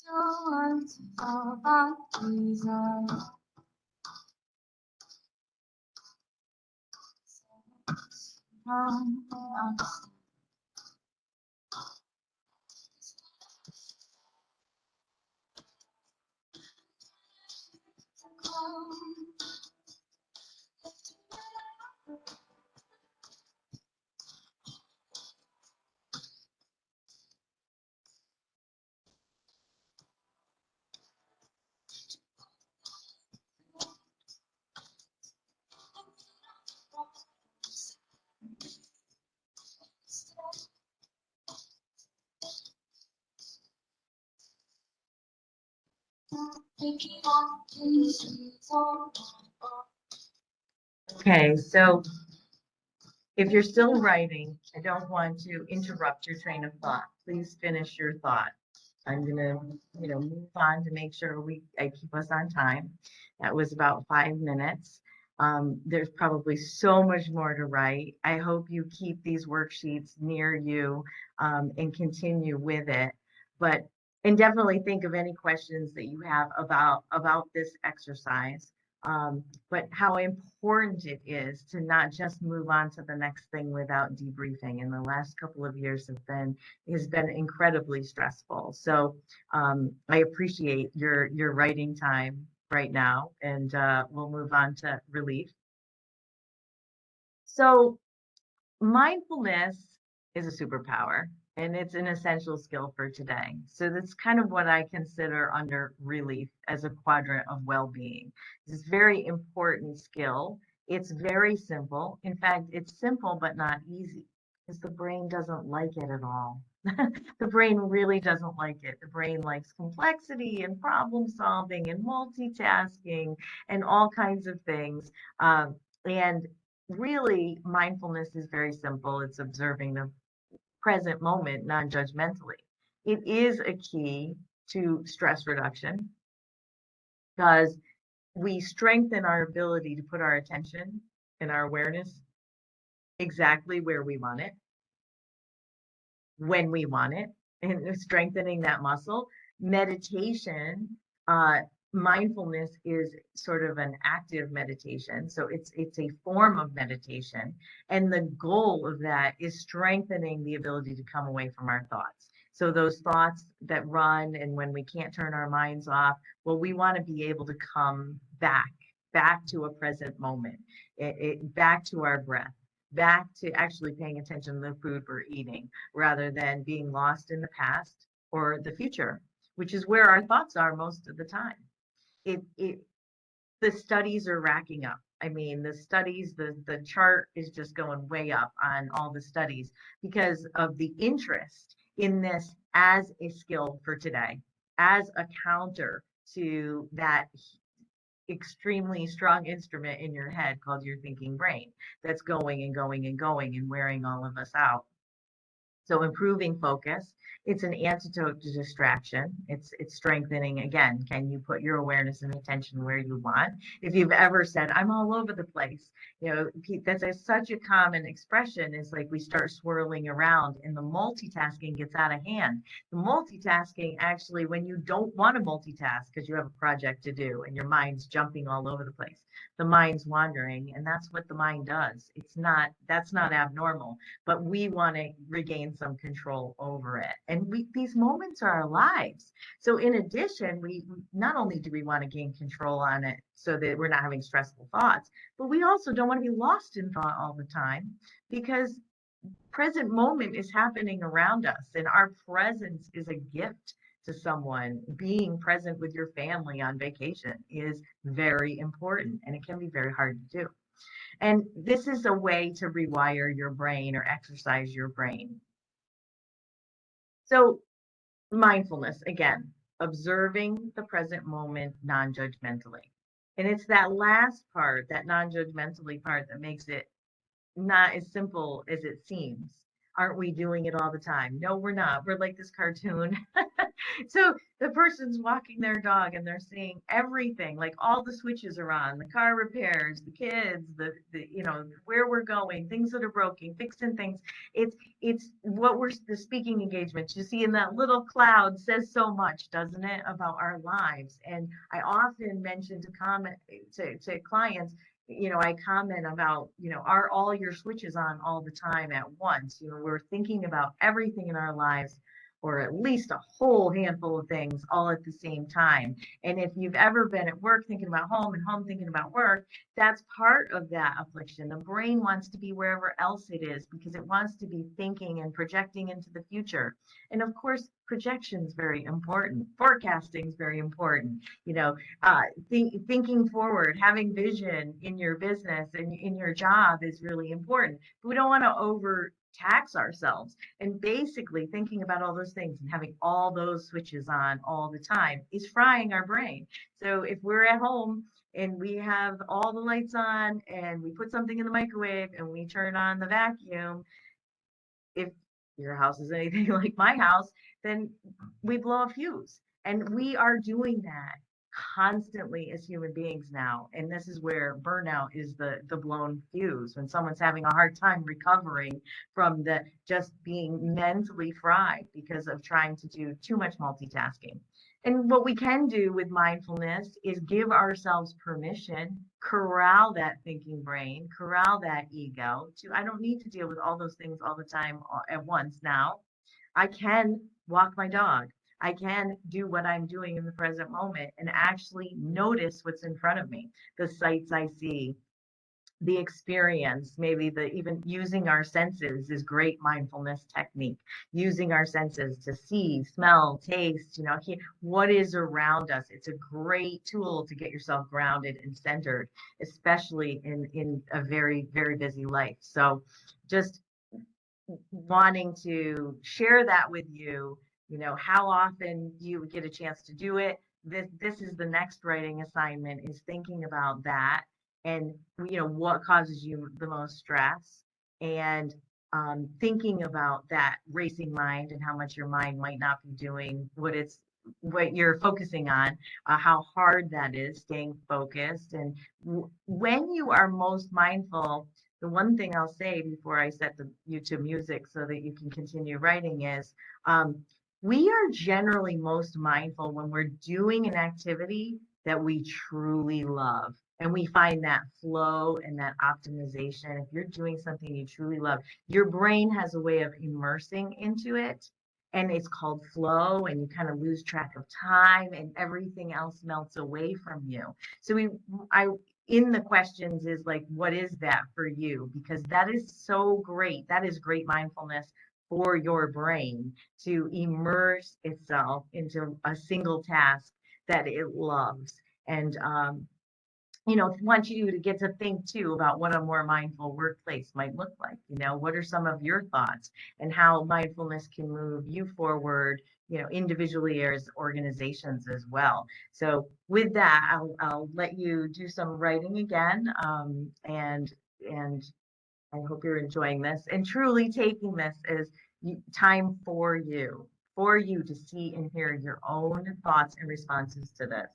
your words for that reason. Understand. Okay, so if you're still writing, I don't want to interrupt your train of thought. Please finish your thought. I'm gonna, move on to make sure I keep us on time. That was about 5 minutes. There's probably so much more to write. I hope you keep these worksheets near you and continue with it. And definitely think of any questions that you have about this exercise. But how important it is to not just move on to the next thing without debriefing. And the last couple of years has been incredibly stressful. So I appreciate your writing time right now, and we'll move on to relief. So mindfulness is a superpower, and it's an essential skill for today. So that's kind of what I consider under relief as a quadrant of well-being. It's a very important skill. It's very simple. In fact, it's simple but not easy because the brain doesn't like it at all. The brain really doesn't like it. The brain likes complexity and problem solving and multitasking and all kinds of things. And really, mindfulness is very simple. It's observing the present moment non-judgmentally. It is a key to stress reduction because we strengthen our ability to put our attention and our awareness exactly where we want it, when we want it, and strengthening that muscle. Meditation, mindfulness is sort of an active meditation. So it's a form of meditation. And the goal of that is strengthening the ability to come away from our thoughts. So those thoughts that run, and when we can't turn our minds off, well, we want to be able to come back to a present moment, back to our breath, back to actually paying attention to the food we're eating, rather than being lost in the past or the future, which is where our thoughts are most of the time. The studies are racking up. I mean, the studies, the chart is just going way up on all the studies because of the interest in this as a skill for today, as a counter to that extremely strong instrument in your head called your thinking brain that's going and going and going and wearing all of us out. So improving focus, it's an antidote to distraction. It's strengthening again. Can you put your awareness and attention where you want? If you've ever said, I'm all over the place, that's such a common expression, is like we start swirling around and the multitasking gets out of hand. The multitasking actually, when you don't want to multitask because you have a project to do and your mind's jumping all over the place, the mind's wandering, and that's what the mind does. That's not abnormal, but we want to regain some control over it. And these moments are our lives. So in addition, we not only do we want to gain control on it so that we're not having stressful thoughts, but we also don't want to be lost in thought all the time, because present moment is happening around us and our presence is a gift to someone. Being present with your family on vacation is very important, and it can be very hard to do. And this is a way to rewire your brain or exercise your brain. So mindfulness, again, observing the present moment non-judgmentally. And it's that last part, that non-judgmentally part, that makes it not as simple as it seems. Aren't we doing it all the time? No, we're not. We're like this cartoon. So the person's walking their dog and they're seeing everything, like all the switches are on, the car repairs, the kids, the where we're going, things that are broken, fixing things. It's what we're, the speaking engagements you see in that little cloud says so much, doesn't it, about our lives. And I often mention to clients, I comment about, are all your switches on all the time at once? We're thinking about everything in our lives, or at least a whole handful of things all at the same time. And if you've ever been at work thinking about home and home thinking about work, that's part of that affliction. The brain wants to be wherever else it is because it wants to be thinking and projecting into the future. And of course, projection is very important. Forecasting is very important. Thinking forward, having vision in your business and in your job is really important. But we don't want to overtax ourselves. And basically thinking about all those things and having all those switches on all the time is frying our brain. So if we're at home and we have all the lights on and we put something in the microwave and we turn on the vacuum, if your house is anything like my house, then we blow a fuse. And we are doing that constantly as human beings now. And this is where burnout is the blown fuse, when someone's having a hard time recovering from the just being mentally fried because of trying to do too much multitasking. And what we can do with mindfulness is give ourselves permission, corral that thinking brain, corral that ego to, I don't need to deal with all those things all the time at once now. I can walk my dog. I can do what I'm doing in the present moment and actually notice what's in front of me, the sights I see, the experience, maybe even using our senses is great mindfulness technique. Using our senses to see, smell, taste, what is around us. It's a great tool to get yourself grounded and centered, especially in a very, very busy life. So just wanting to share that with you, how often you get a chance to do it. This is the next writing assignment, is thinking about that and what causes you the most stress, and thinking about that racing mind and how much your mind might not be doing what you're focusing on, how hard that is, staying focused. And when you are most mindful, the one thing I'll say before I set the YouTube music so that you can continue writing is, we are generally most mindful when we're doing an activity that we truly love. And we find that flow and that optimization. If you're doing something you truly love, your brain has a way of immersing into it. And it's called flow, and you kind of lose track of time and everything else melts away from you. So in the questions is like, what is that for you? Because that is so great. That is great mindfulness for your brain to immerse itself into a single task that it loves. And want you to get to think too about what a more mindful workplace might look like. What are some of your thoughts and how mindfulness can move you forward, individually or as organizations as well. So with that, I'll let you do some writing again, and I hope you're enjoying this and truly taking this as time for you to see and hear your own thoughts and responses to this.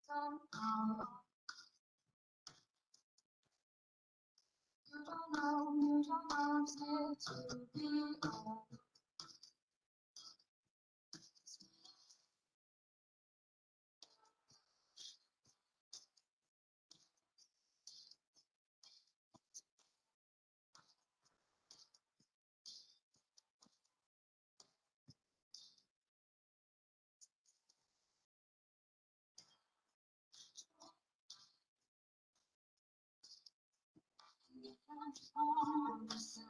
Somehow, you don't know I'm scared to be alone. You can't understand.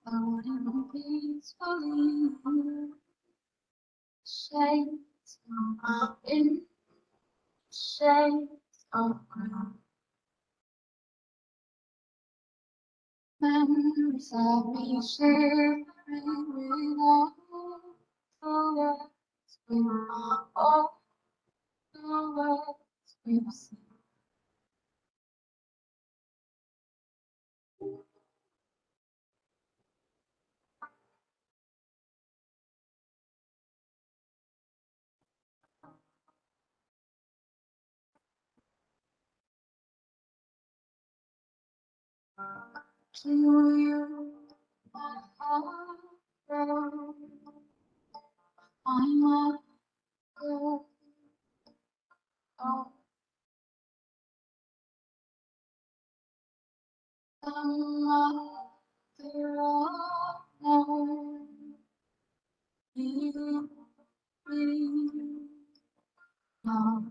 Floating peacefully, shades of in shades of green. Memories of me shivering without the words we all the words we've seen. To you, my heart grows. I'm a girl. Oh, the mother of all. You bring love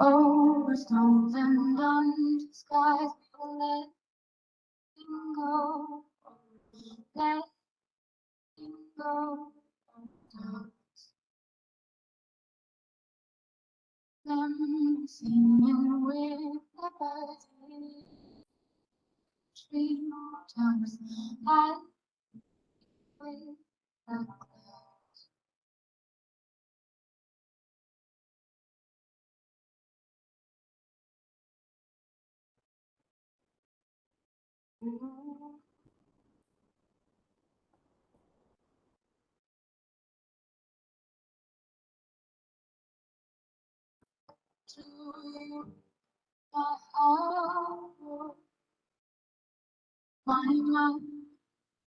over stones and under skies. Letting go, letting go. Them singing with the birds, tree tops, light with the clouds. To you, my heart, my mind,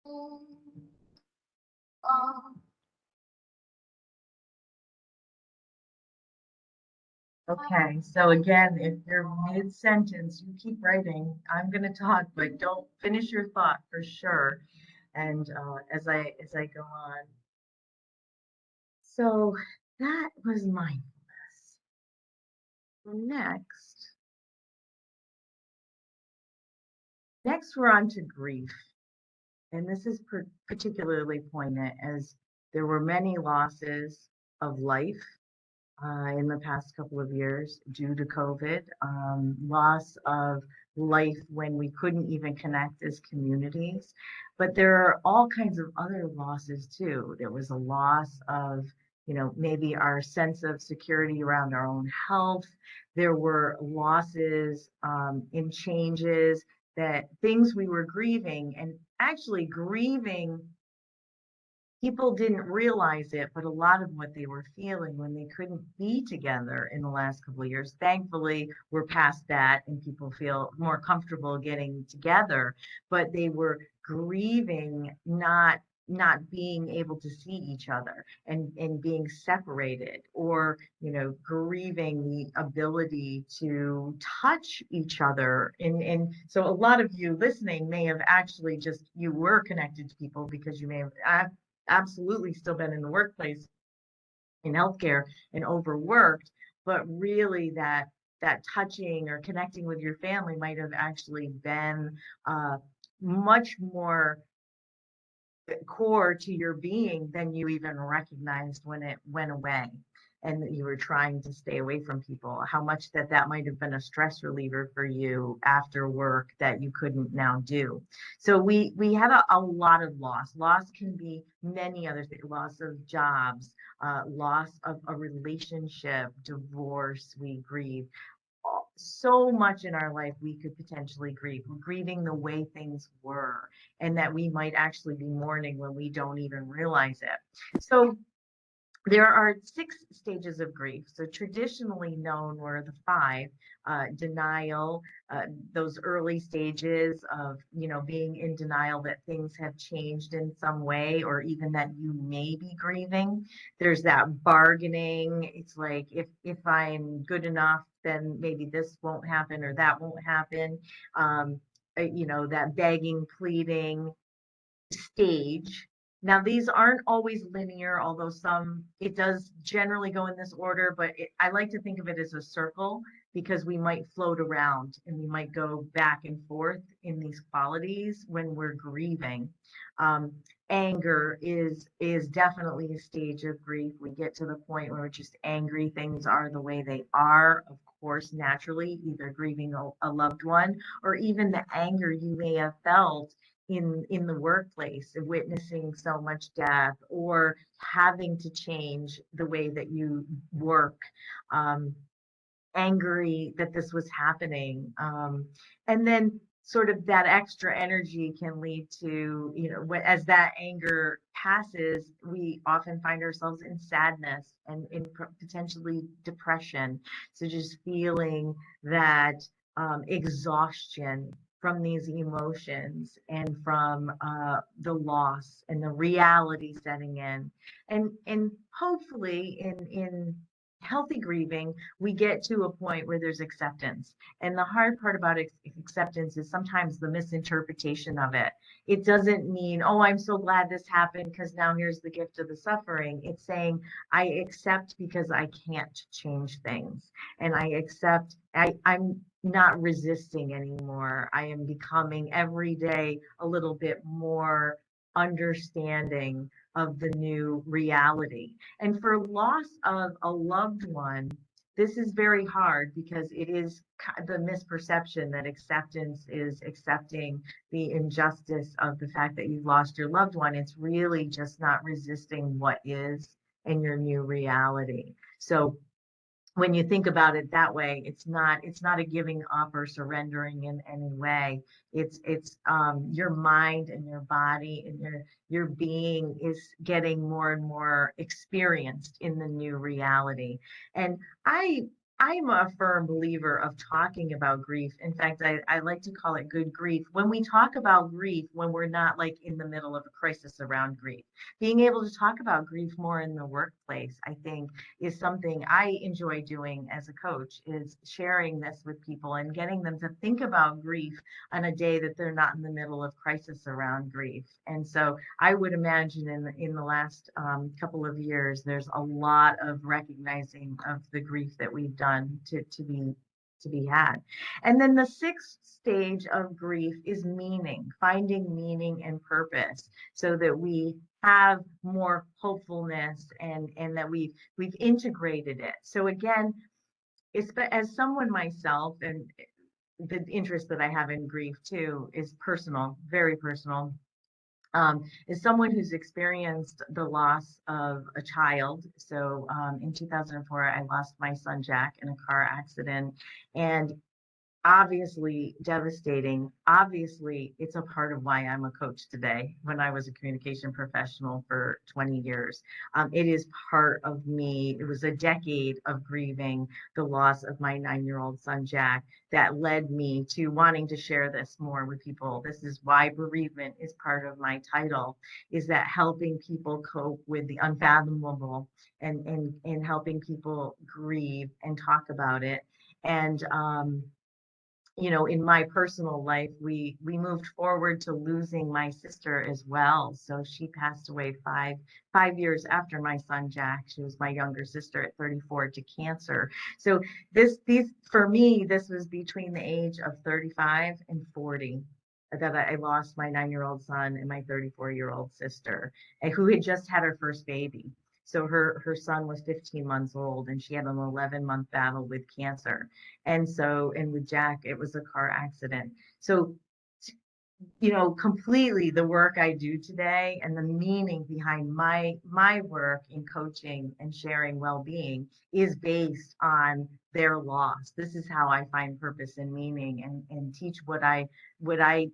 oh. Okay, so again, if you're mid-sentence, you keep writing. I'm going to talk, but don't finish your thought for sure. And as I go on. So that was mindfulness. So next we're on to grief. And this is particularly poignant as there were many losses of life in the past couple of years due to COVID, loss of life when we couldn't even connect as communities. But there are all kinds of other losses too. There was a loss of, maybe our sense of security around our own health. There were losses in changes, that things we were grieving, and actually grieving, people didn't realize it, but a lot of what they were feeling when they couldn't be together in the last couple of years, thankfully we're past that and people feel more comfortable getting together, but they were grieving not being able to see each other and being separated, or grieving the ability to touch each other. And so a lot of you listening may have actually you were connected to people because you may have absolutely still been in the workplace in healthcare and overworked, but really that touching or connecting with your family might have actually been much more core to your being than you even recognized when it went away and that you were trying to stay away from people, how much that might have been a stress reliever for you after work that you couldn't now do. So we had a lot of loss. Loss can be many other things: loss of jobs, loss of a relationship, divorce, we grieve. So much in our life we could potentially grieve. We're grieving the way things were, and that we might actually be mourning when we don't even realize it. So there are 6 stages of grief. So traditionally known were the 5: denial, those early stages of, being in denial that things have changed in some way, or even that you may be grieving. There's that bargaining. It's like, if I'm good enough, then maybe this won't happen or that won't happen. That begging, pleading stage. Now, these aren't always linear, although it does generally go in this order, but I like to think of it as a circle, because we might float around and we might go back and forth in these qualities when we're grieving. Anger is definitely a stage of grief. We get to the point where we're just angry. Things are the way they are, of course, naturally, either grieving a loved one, or even the anger you may have felt in the workplace, witnessing so much death, or having to change the way that you work, angry that this was happening. And then sort of that extra energy can lead to, as that anger passes, we often find ourselves in sadness and in potentially depression. So just feeling that exhaustion from these emotions and from the loss and the reality setting in. And hopefully in healthy grieving, we get to a point where there's acceptance. And the hard part about acceptance is sometimes the misinterpretation of it. It doesn't mean, oh, I'm so glad this happened because now here's the gift of the suffering. It's saying, I accept because I can't change things. And I accept, I'm not resisting anymore. I am becoming every day a little bit more understanding of the new reality. And for loss of a loved one, this is very hard, because it is the misperception that acceptance is accepting the injustice of the fact that you've lost your loved one. It's really just not resisting what is in your new reality. So when you think about it that way, it's not a giving up or surrendering in any way. It's your mind and your body and your being is getting more and more experienced in the new reality. And I'm a firm believer of talking about grief. In fact, I like to call it good grief. When we talk about grief, when we're not like in the middle of a crisis around grief, being able to talk about grief more in the workplace, I think, is something I enjoy doing as a coach, is sharing this with people and getting them to think about grief on a day that they're not in the middle of crisis around grief. And so I would imagine in the last couple of years, there's a lot of recognizing of the grief that we've done done to be had. And then the sixth stage of grief is meaning, finding meaning and purpose, so that we have more hopefulness and that we've integrated it. So again, as someone myself, and the interest that I have in grief too is personal, very personal. As someone who's experienced the loss of a child. So in 2004, I lost my son Jack in a car accident, and obviously devastating. Obviously, it's a part of why I'm a coach today. When I was a communication professional for 20 years, it is part of me. It was a decade of grieving the loss of my 9-year-old son, Jack, that led me to wanting to share this more with people. This is why bereavement is part of my title, is that helping people cope with the unfathomable and helping people grieve and talk about it. And in my personal life, we moved forward to losing my sister as well. So she passed away five years after my son Jack. She was my younger sister at 34 to cancer. So for me, this was between the age of 35 and 40 that I lost my 9-year-old son and my 34-year-old sister, who had just had her first baby. So her son was 15 months old, and she had an 11-month battle with cancer. And with Jack, it was a car accident. So, completely the work I do today and the meaning behind my work in coaching and sharing well-being is based on their loss. This is how I find purpose and meaning and teach what I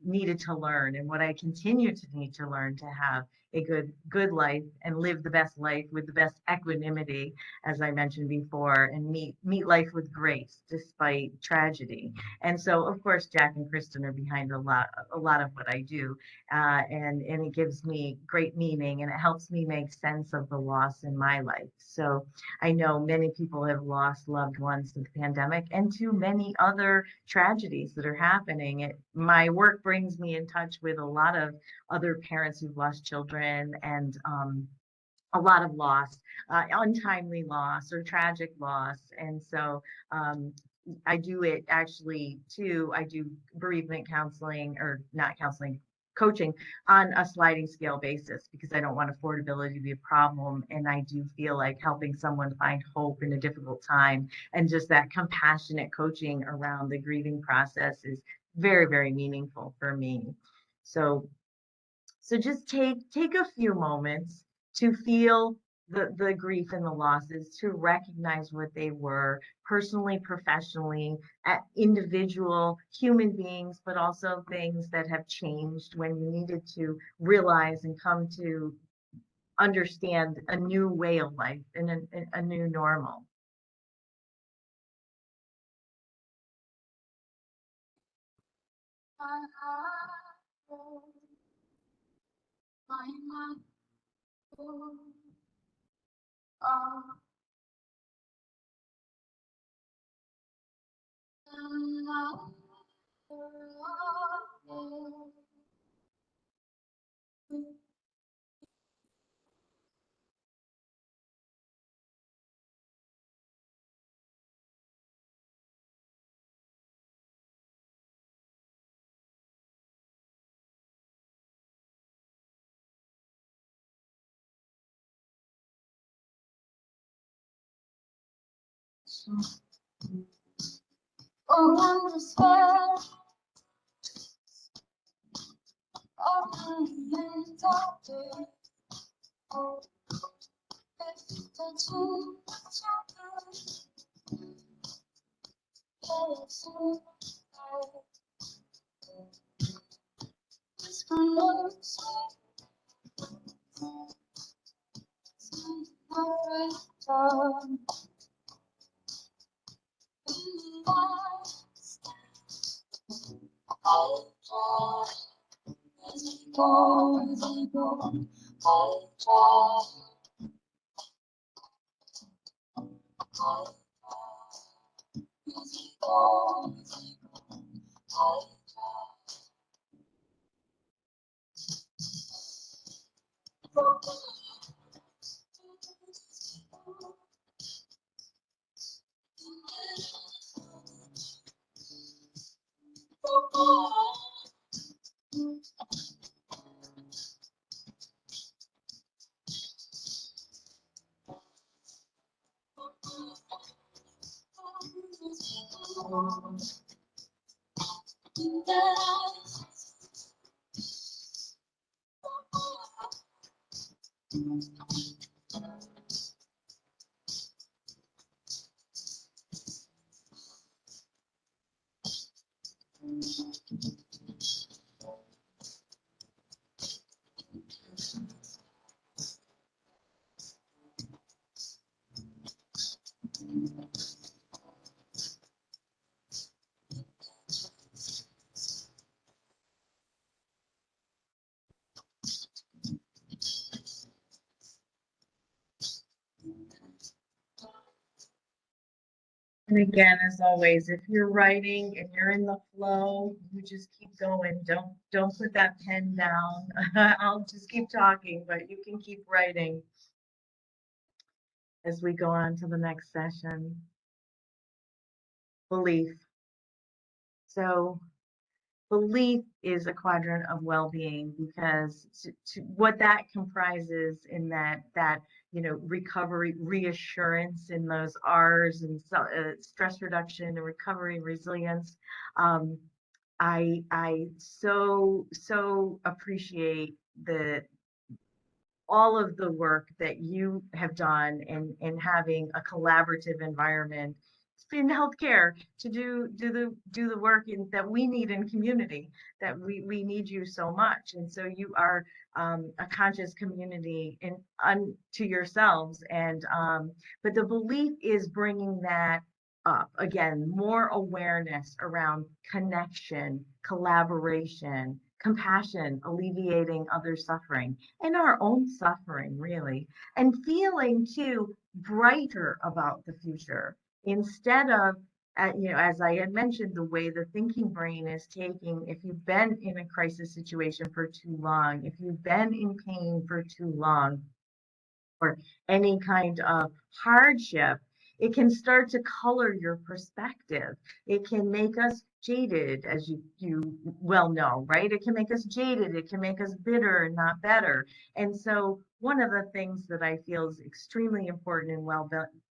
needed to learn and what I continue to need to learn to have a good life and live the best life with the best equanimity, as I mentioned before, and meet life with grace despite tragedy. And so, of course, Jack and Kristen are behind a lot of what I do, and it gives me great meaning, and it helps me make sense of the loss in my life. So I know many people have lost loved ones to the pandemic and to many other tragedies that are happening. My work brings me in touch with a lot of other parents who've lost children, and a lot of loss, untimely loss or tragic loss. And so I do it actually too. I do bereavement counseling, or not counseling, coaching on a sliding scale basis, because I don't want affordability to be a problem. And I do feel like helping someone find hope in a difficult time, and just that compassionate coaching around the grieving process is very, very meaningful for me. So just take a few moments to feel the grief and the losses, to recognize what they were personally, professionally, at individual human beings, but also things that have changed when you needed to realize and come to understand a new way of life and a new normal. Oh, despair of the end of day. Oh, it's the two chapters. It's for no sweet, my friend. And again, as always, if you're writing and you're in the flow, you just keep going. Don't put that pen down. I'll just keep talking, but you can keep writing as we go on to the next session. Belief. So belief is a quadrant of well-being because what that comprises in that recovery, reassurance in those R's, and stress reduction and recovery, resilience. I so appreciate all of the work that you have done in having a collaborative environment in healthcare to do the work that we need in community, that we need you so much. And so you are a conscious community unto yourselves. And but the belief is bringing that up again, more awareness around connection, collaboration, compassion, alleviating other suffering and our own suffering, really, and feeling too brighter about the future instead of, as I had mentioned, the way the thinking brain is taking, if you've been in a crisis situation for too long, if you've been in pain for too long, or any kind of hardship, it can start to color your perspective. It can make us jaded, as you well know, right? It can make us jaded. It can make us bitter and not better. And so one of the things that I feel is extremely important in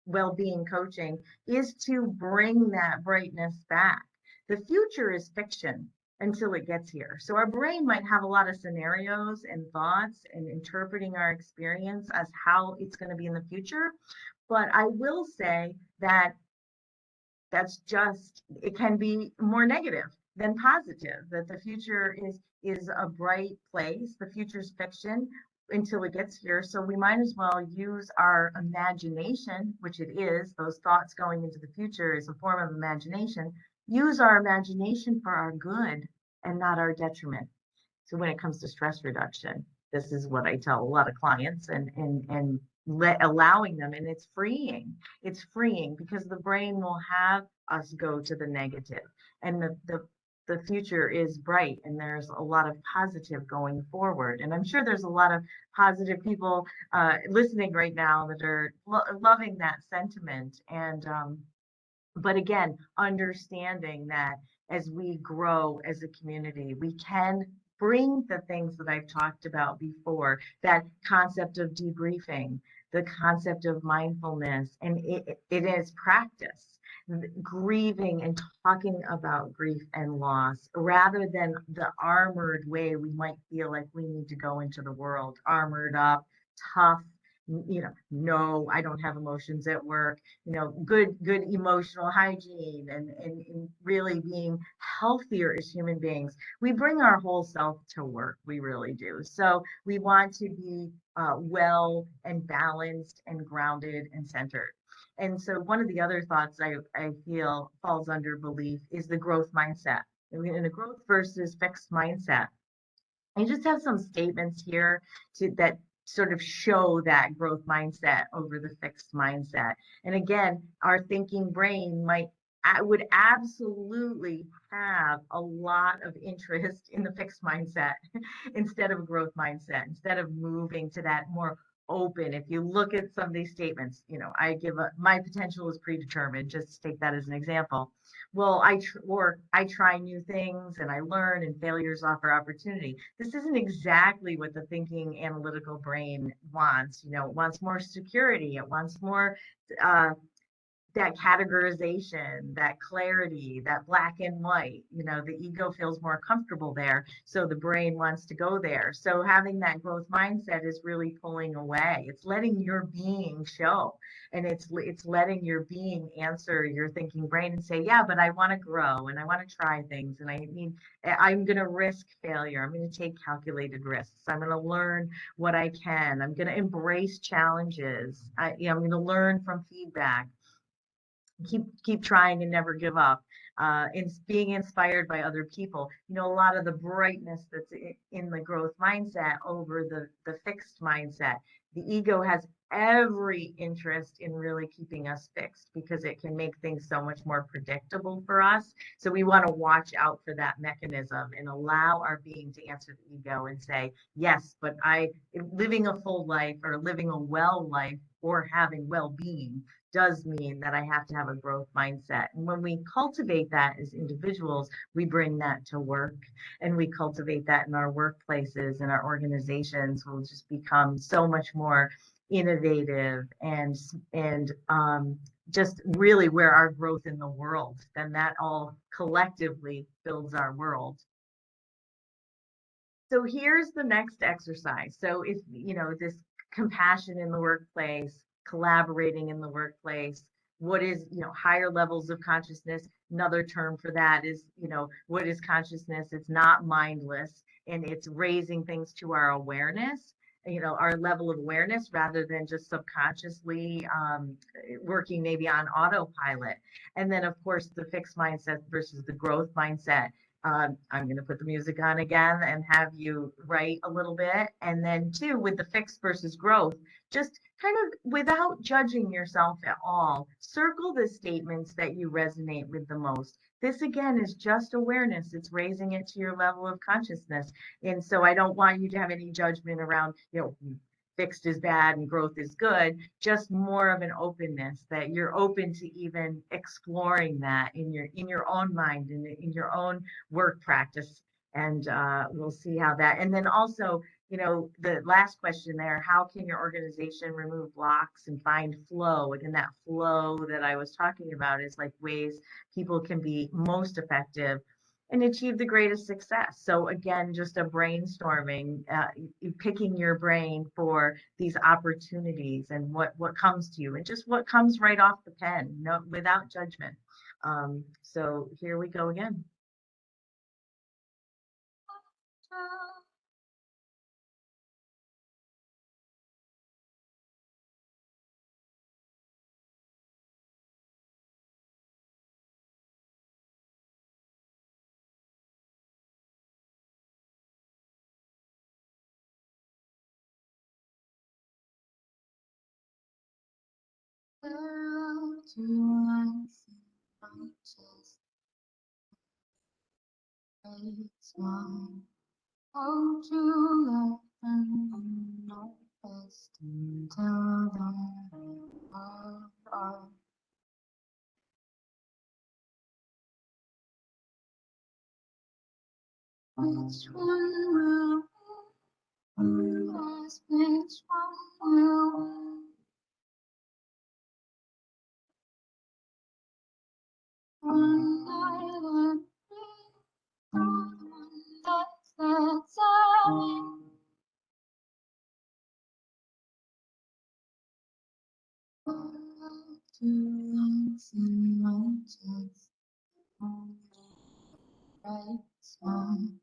well-being coaching is to bring that brightness back. The future is fiction until it gets here. So our brain might have a lot of scenarios and thoughts and interpreting our experience as how it's going to be in the future. But I will say that it can be more negative than positive, that the future is a bright place. The future is fiction until it gets here. So we might as well use our imagination, which it is, those thoughts going into the future is a form of imagination. Use our imagination for our good and not our detriment. So when it comes to stress reduction, this is what I tell a lot of clients and allowing them, and it's freeing. It's freeing because the brain will have us go to the negative, and the future is bright, and there's a lot of positive going forward. And I'm sure there's a lot of positive people listening right now that are loving that sentiment. And but again, understanding that as we grow as a community, we can bring the things that I've talked about before, that concept of debriefing, the concept of mindfulness, and it is practice, grieving and talking about grief and loss, rather than the armored way we might feel like we need to go into the world, armored up, tough, no, I don't have emotions at work, good emotional hygiene, and really being healthier as human beings. We bring our whole self to work. We really do. So we want to be well and balanced and grounded and centered. And so one of the other thoughts I feel falls under belief is the growth mindset. In a growth versus fixed mindset. I just have some statements here that sort of show that growth mindset over the fixed mindset. And again, our thinking brain would absolutely have a lot of interest in the fixed mindset instead of a growth mindset, instead of moving to that more open. If you look at some of these statements, my potential is predetermined, just take that as an example. Well, I try new things and I learn, and failures offer opportunity. This isn't exactly what the thinking analytical brain wants. It wants more security. It wants more that categorization, that clarity, that black and white. The ego feels more comfortable there, so the brain wants to go there. So having that growth mindset is really pulling away. It's letting your being show, and it's letting your being answer your thinking brain and say, yeah, but I want to grow and I want to try things, and I'm going to risk failure. I'm going to take calculated risks. I'm going to learn what I can. I'm going to embrace challenges. I'm going to learn from feedback. Keep trying and never give up. Being inspired by other people. A lot of the brightness that's in the growth mindset over the fixed mindset. The ego has every interest in really keeping us fixed because it can make things so much more predictable for us. So we want to watch out for that mechanism and allow our being to answer the ego and say, yes, but living a full life or living a well life or having well-being does mean that I have to have a growth mindset. And when we cultivate that as individuals, we bring that to work, and we cultivate that in our workplaces and our organizations. Will just become so much more innovative and just really where our growth in the world, then that all collectively builds our world. So here's the next exercise. So if, this compassion in the workplace, collaborating in the workplace, what is, higher levels of consciousness? Another term for that is, what is consciousness? It's not mindless, and it's raising things to our awareness, our level of awareness, rather than just subconsciously working maybe on autopilot. And then, of course, the fixed mindset versus the growth mindset. I'm going to put the music on again and have you write a little bit. And then two, with the fixed versus growth, just kind of without judging yourself at all, circle the statements that you resonate with the most. This again is just awareness. It's raising it to your level of consciousness. And so I don't want you to have any judgment around, fixed is bad and growth is good, just more of an openness that you're open to even exploring that in your own mind and in your own work practice. And we'll see how that, and then also, the last question there, how can your organization remove blocks and find flow? Again, that flow that I was talking about is like ways people can be most effective and achieve the greatest success. So again, just a brainstorming, picking your brain for these opportunities and what comes to you, and just what comes right off the pen, without judgment. So here we go again. The road to life in my chest breaks mine. How to let them know best and tell them apart. Which one will win? Ask which one will win? One that breathes, or one that's away. Two lungs in my chest, only breaks mine.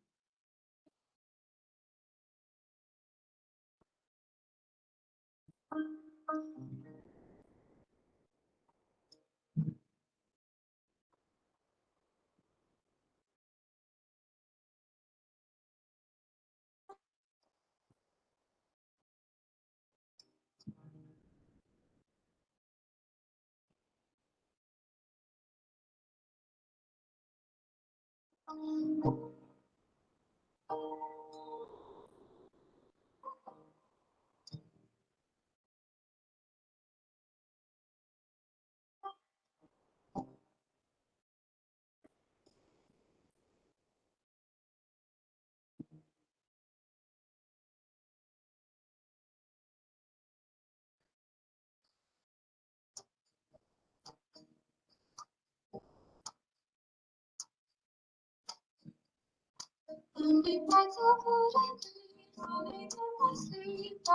Can be bright so good and clean, falling in my sleep I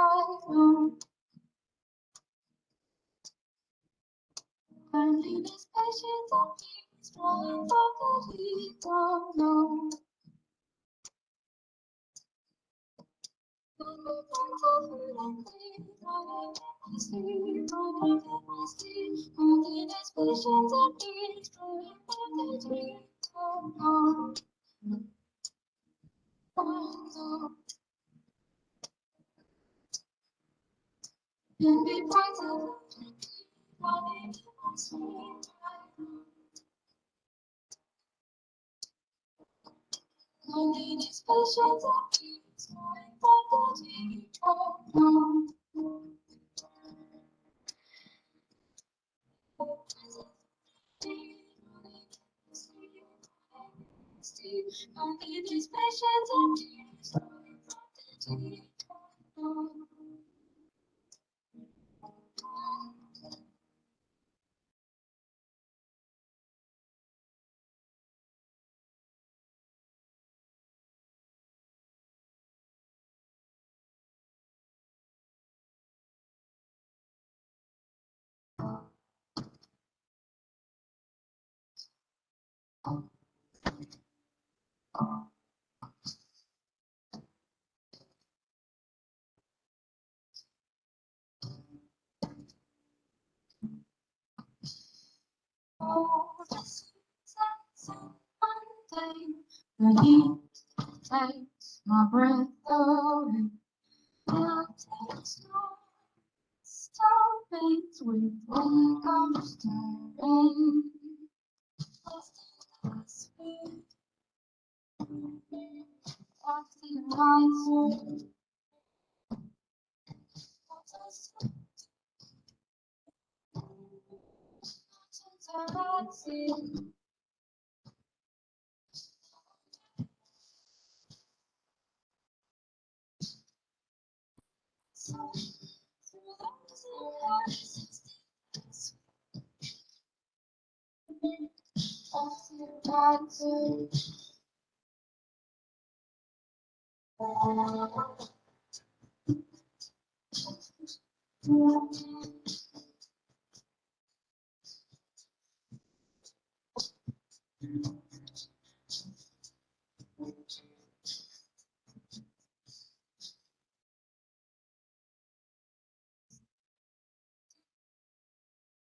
know. Loneliness, patience, and peace, drawing from the deep don't know. Can be bright so good and clean, falling in my sleep, falling in my sleep. Loneliness, patience, and peace, drawing from the deep don't know. Can be bright so good and clean, falling in my sleep I know. Loneliness, patience, and peace, drawing from the deep don't know. Loneliness, patience, and peace, drawing from the deep don't know. Oh, the seasons one day, the heat takes my breath away. Melting snow still fades with when comes the rain. Lost in the speed of the horizon.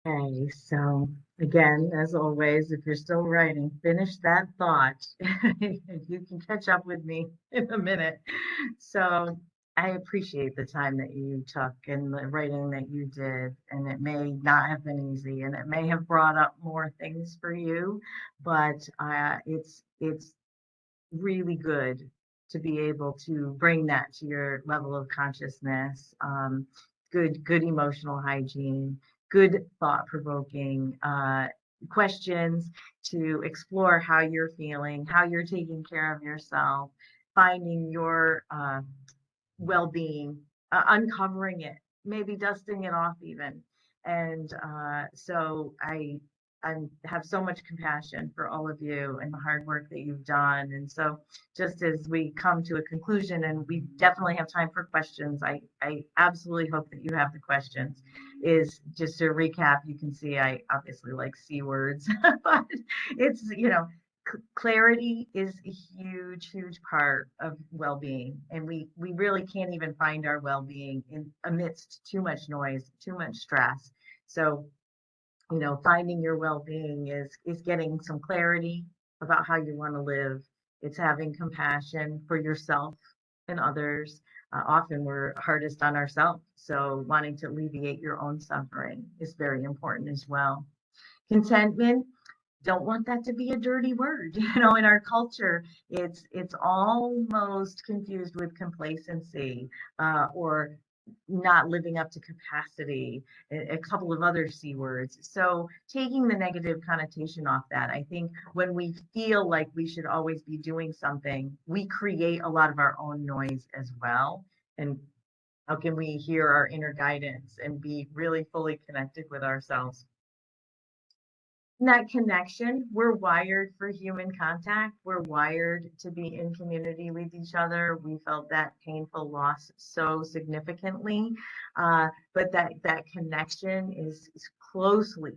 Okay, so again, as always, if you're still writing, finish that thought. You can catch up with me in a minute. So I appreciate the time that you took and the writing that you did, and it may not have been easy, and it may have brought up more things for you, but it's really good to be able to bring that to your level of consciousness. Good emotional hygiene, good thought-provoking questions to explore how you're feeling, how you're taking care of yourself, finding your well-being, uncovering it, maybe dusting it off even. And so I have so much compassion for all of you and the hard work that you've done. And so just as we come to a conclusion, and we definitely have time for questions, I absolutely hope that you have the questions, is just to recap. You can see I obviously like C words, but it's, clarity is a huge part of well-being, and we really can't even find our well-being in amidst too much noise, too much stress. So finding your well-being is getting some clarity about how you want to live. It's having compassion for yourself and others. Often we're hardest on ourselves, so wanting to alleviate your own suffering is very important as well. Contentment, don't want that to be a dirty word. In our culture, it's almost confused with complacency, or not living up to capacity, a couple of other C words. So taking the negative connotation off that, I think when we feel like we should always be doing something, we create a lot of our own noise as well. And how can we hear our inner guidance and be really fully connected with ourselves? that connection. We're wired for human contact. We're wired to be in community with each other. We felt that painful loss so significantly, but that connection is closely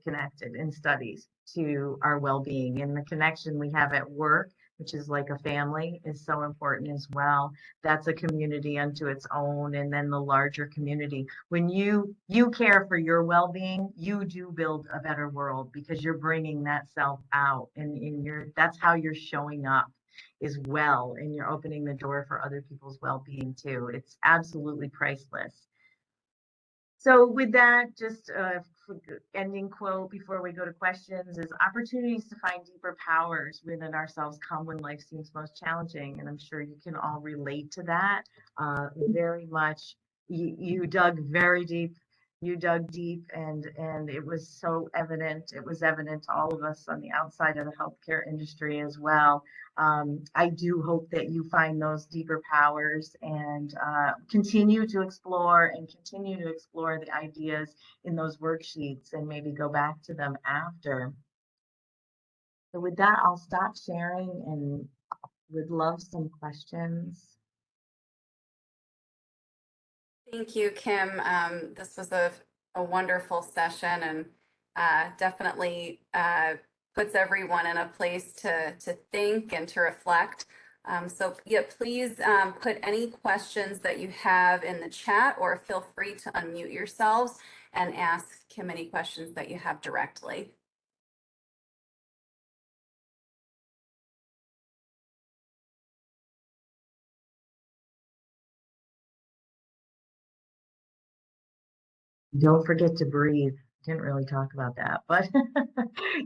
connected in studies to our well-being, and the connection we have at work, which is like a family, is so important as well. That's a community unto its own, and then the larger community. When you care for your well-being, you do build a better world because you're bringing that self out, and that's how you're showing up as well, and you're opening the door for other people's well-being too. It's absolutely priceless. So with that, just ending quote before we go to questions is, opportunities to find deeper powers within ourselves come when life seems most challenging. And I'm sure you can all relate to that very much. You dug very deep. You dug deep, and it was so evident. It was evident to all of us on the outside of the healthcare industry as well. I do hope that you find those deeper powers and continue to explore the ideas in those worksheets and maybe go back to them after. So with that, I'll stop sharing and would love some questions. Thank you, Kim. This was a wonderful session, and definitely puts everyone in a place to think and to reflect. So yeah, please put any questions that you have in the chat, or feel free to unmute yourselves and ask Kim any questions that you have directly. Don't forget to breathe. Didn't really talk about that, but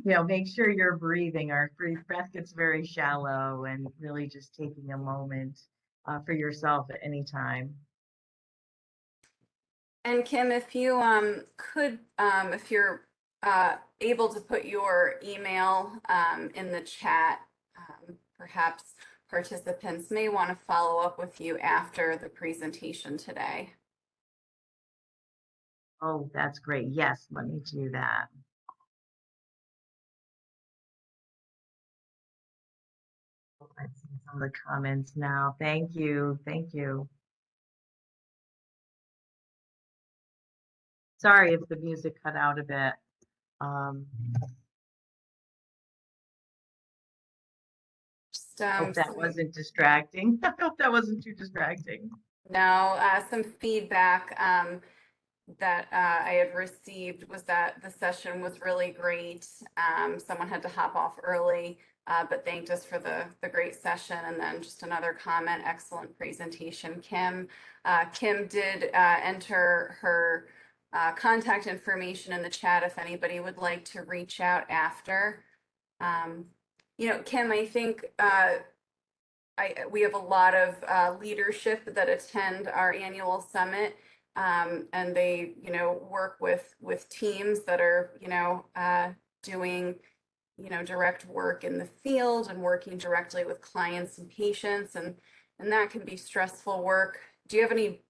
make sure you're breathing. Our breath gets very shallow, and really just taking a moment for yourself at any time. And Kim, if you could, if you're able to put your email in the chat, perhaps participants may want to follow up with you after the presentation today. Oh, that's great. Yes, let me do that. Let's see some of the comments now. Thank you. Thank you. Sorry if the music cut out a bit. Hope that wasn't distracting. I hope that wasn't too distracting. No, some feedback that I had received was that the session was really great. Someone had to hop off early, but thanked us for the great session. And then just another comment, excellent presentation, Kim. Kim did enter her contact information in the chat if anybody would like to reach out after. Kim, I think we have a lot of leadership that attend our annual summit, and they, work with teams that are, doing, direct work in the field and working directly with clients and patients, and that can be stressful work. Do you have any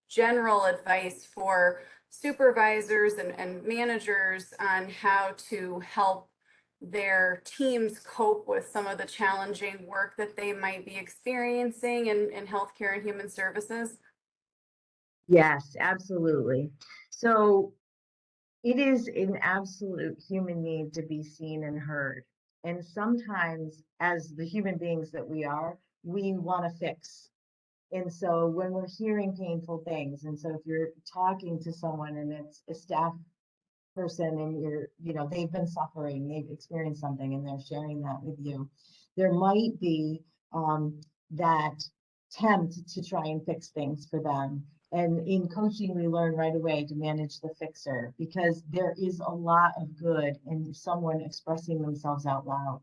general advice for supervisors and managers on how to help their teams cope with some of the challenging work that they might be experiencing in healthcare and human services? Yes, absolutely. So it is an absolute human need to be seen and heard. And sometimes, as the human beings that we are, we want to fix. And so when we're hearing painful things, and so if you're talking to someone and it's a staff person and they've been suffering, they've experienced something and they're sharing that with you, there might be that tempt to try and fix things for them. And in coaching, we learn right away to manage the fixer, because there is a lot of good in someone expressing themselves out loud.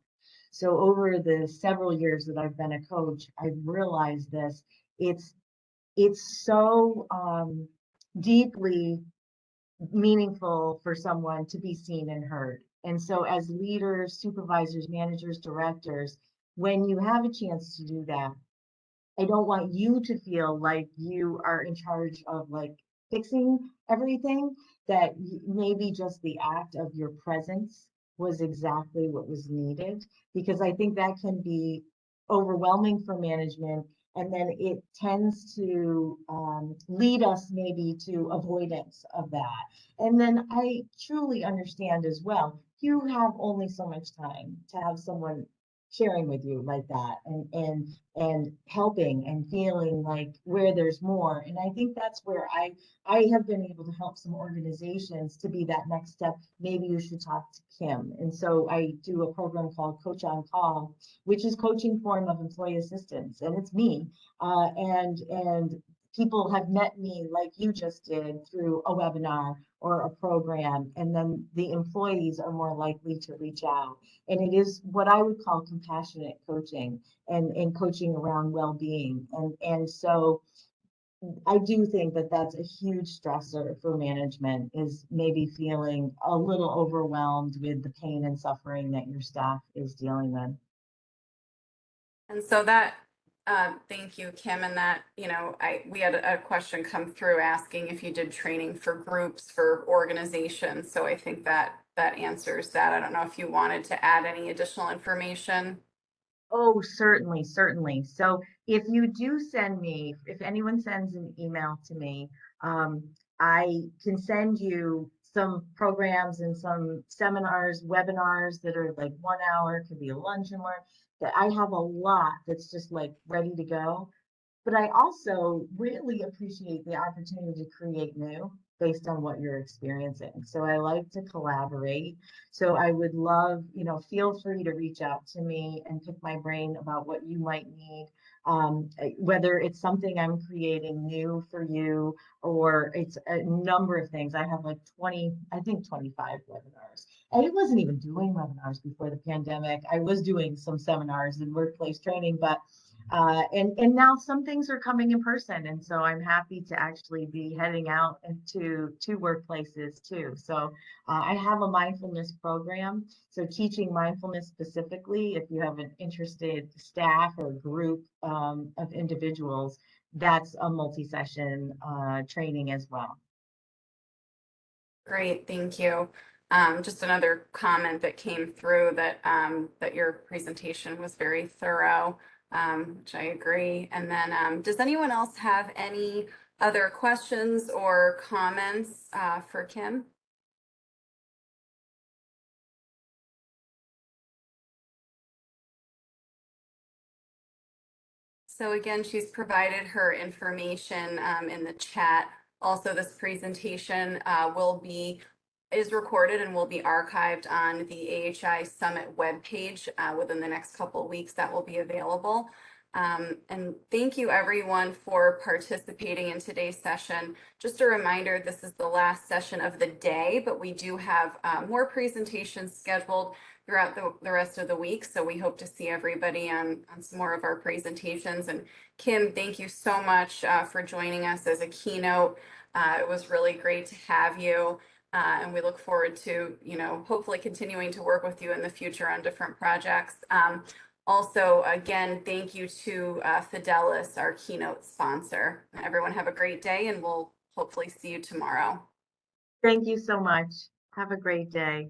So over the several years that I've been a coach, I've realized this. It's so deeply meaningful for someone to be seen and heard. And so as leaders, supervisors, managers, directors, when you have a chance to do that, I don't want you to feel like you are in charge of fixing everything, that maybe just the act of your presence was exactly what was needed, because I think that can be overwhelming for management. And then it tends to lead us maybe to avoidance of that. And then I truly understand as well, you have only so much time to have someone sharing with you like that, and helping and feeling like where there's more. And I think that's where I have been able to help some organizations to be that next step. Maybe you should talk to Kim. And so I do a program called Coach on Call, which is coaching form of employee assistance, and it's me. And people have met me like you just did through a webinar or a program, and then the employees are more likely to reach out. And it is what I would call compassionate coaching, and coaching around well-being. And so I do think that that's a huge stressor for management, is maybe feeling a little overwhelmed with the pain and suffering that your staff is dealing with. And so that, thank you, Kim. And that, we had a question come through asking if you did training for groups, for organizations. So I think that answers that. I don't know if you wanted to add any additional information. Oh, certainly, certainly. So if you do send me, if anyone sends an email to me, I can send you some programs and some seminars, webinars that are like 1 hour, could be a lunch and learn, that I have a lot that's just like ready to go. But I also really appreciate the opportunity to create new based on what you're experiencing. So I like to collaborate. So I would love, feel free to reach out to me and pick my brain about what you might need. Whether it's something I'm creating new for you, or it's a number of things. I have like 20, I think 25 webinars. I wasn't even doing webinars before the pandemic. I was doing some seminars and workplace training, but and now some things are coming in person, and so I'm happy to actually be heading out into two workplaces too. So I have a mindfulness program, so teaching mindfulness specifically. If you have an interested staff or group of individuals, that's a multi-session training as well. Great, thank you. Just another comment that came through, that that your presentation was very thorough, which I agree. And then does anyone else have any other questions or comments for Kim? So again, she's provided her information in the chat. Also, this presentation is recorded and will be archived on the AHI Summit webpage within the next couple of weeks. That will be available. And thank you everyone for participating in today's session. Just a reminder, this is the last session of the day, but we do have more presentations scheduled throughout the rest of the week. So we hope to see everybody on some more of our presentations. And Kim, thank you so much for joining us as a keynote. It was really great to have you. And we look forward to, hopefully continuing to work with you in the future on different projects. Also, again, thank you to Fidelis, our keynote sponsor. Everyone have a great day, and we'll hopefully see you tomorrow. Thank you so much. Have a great day.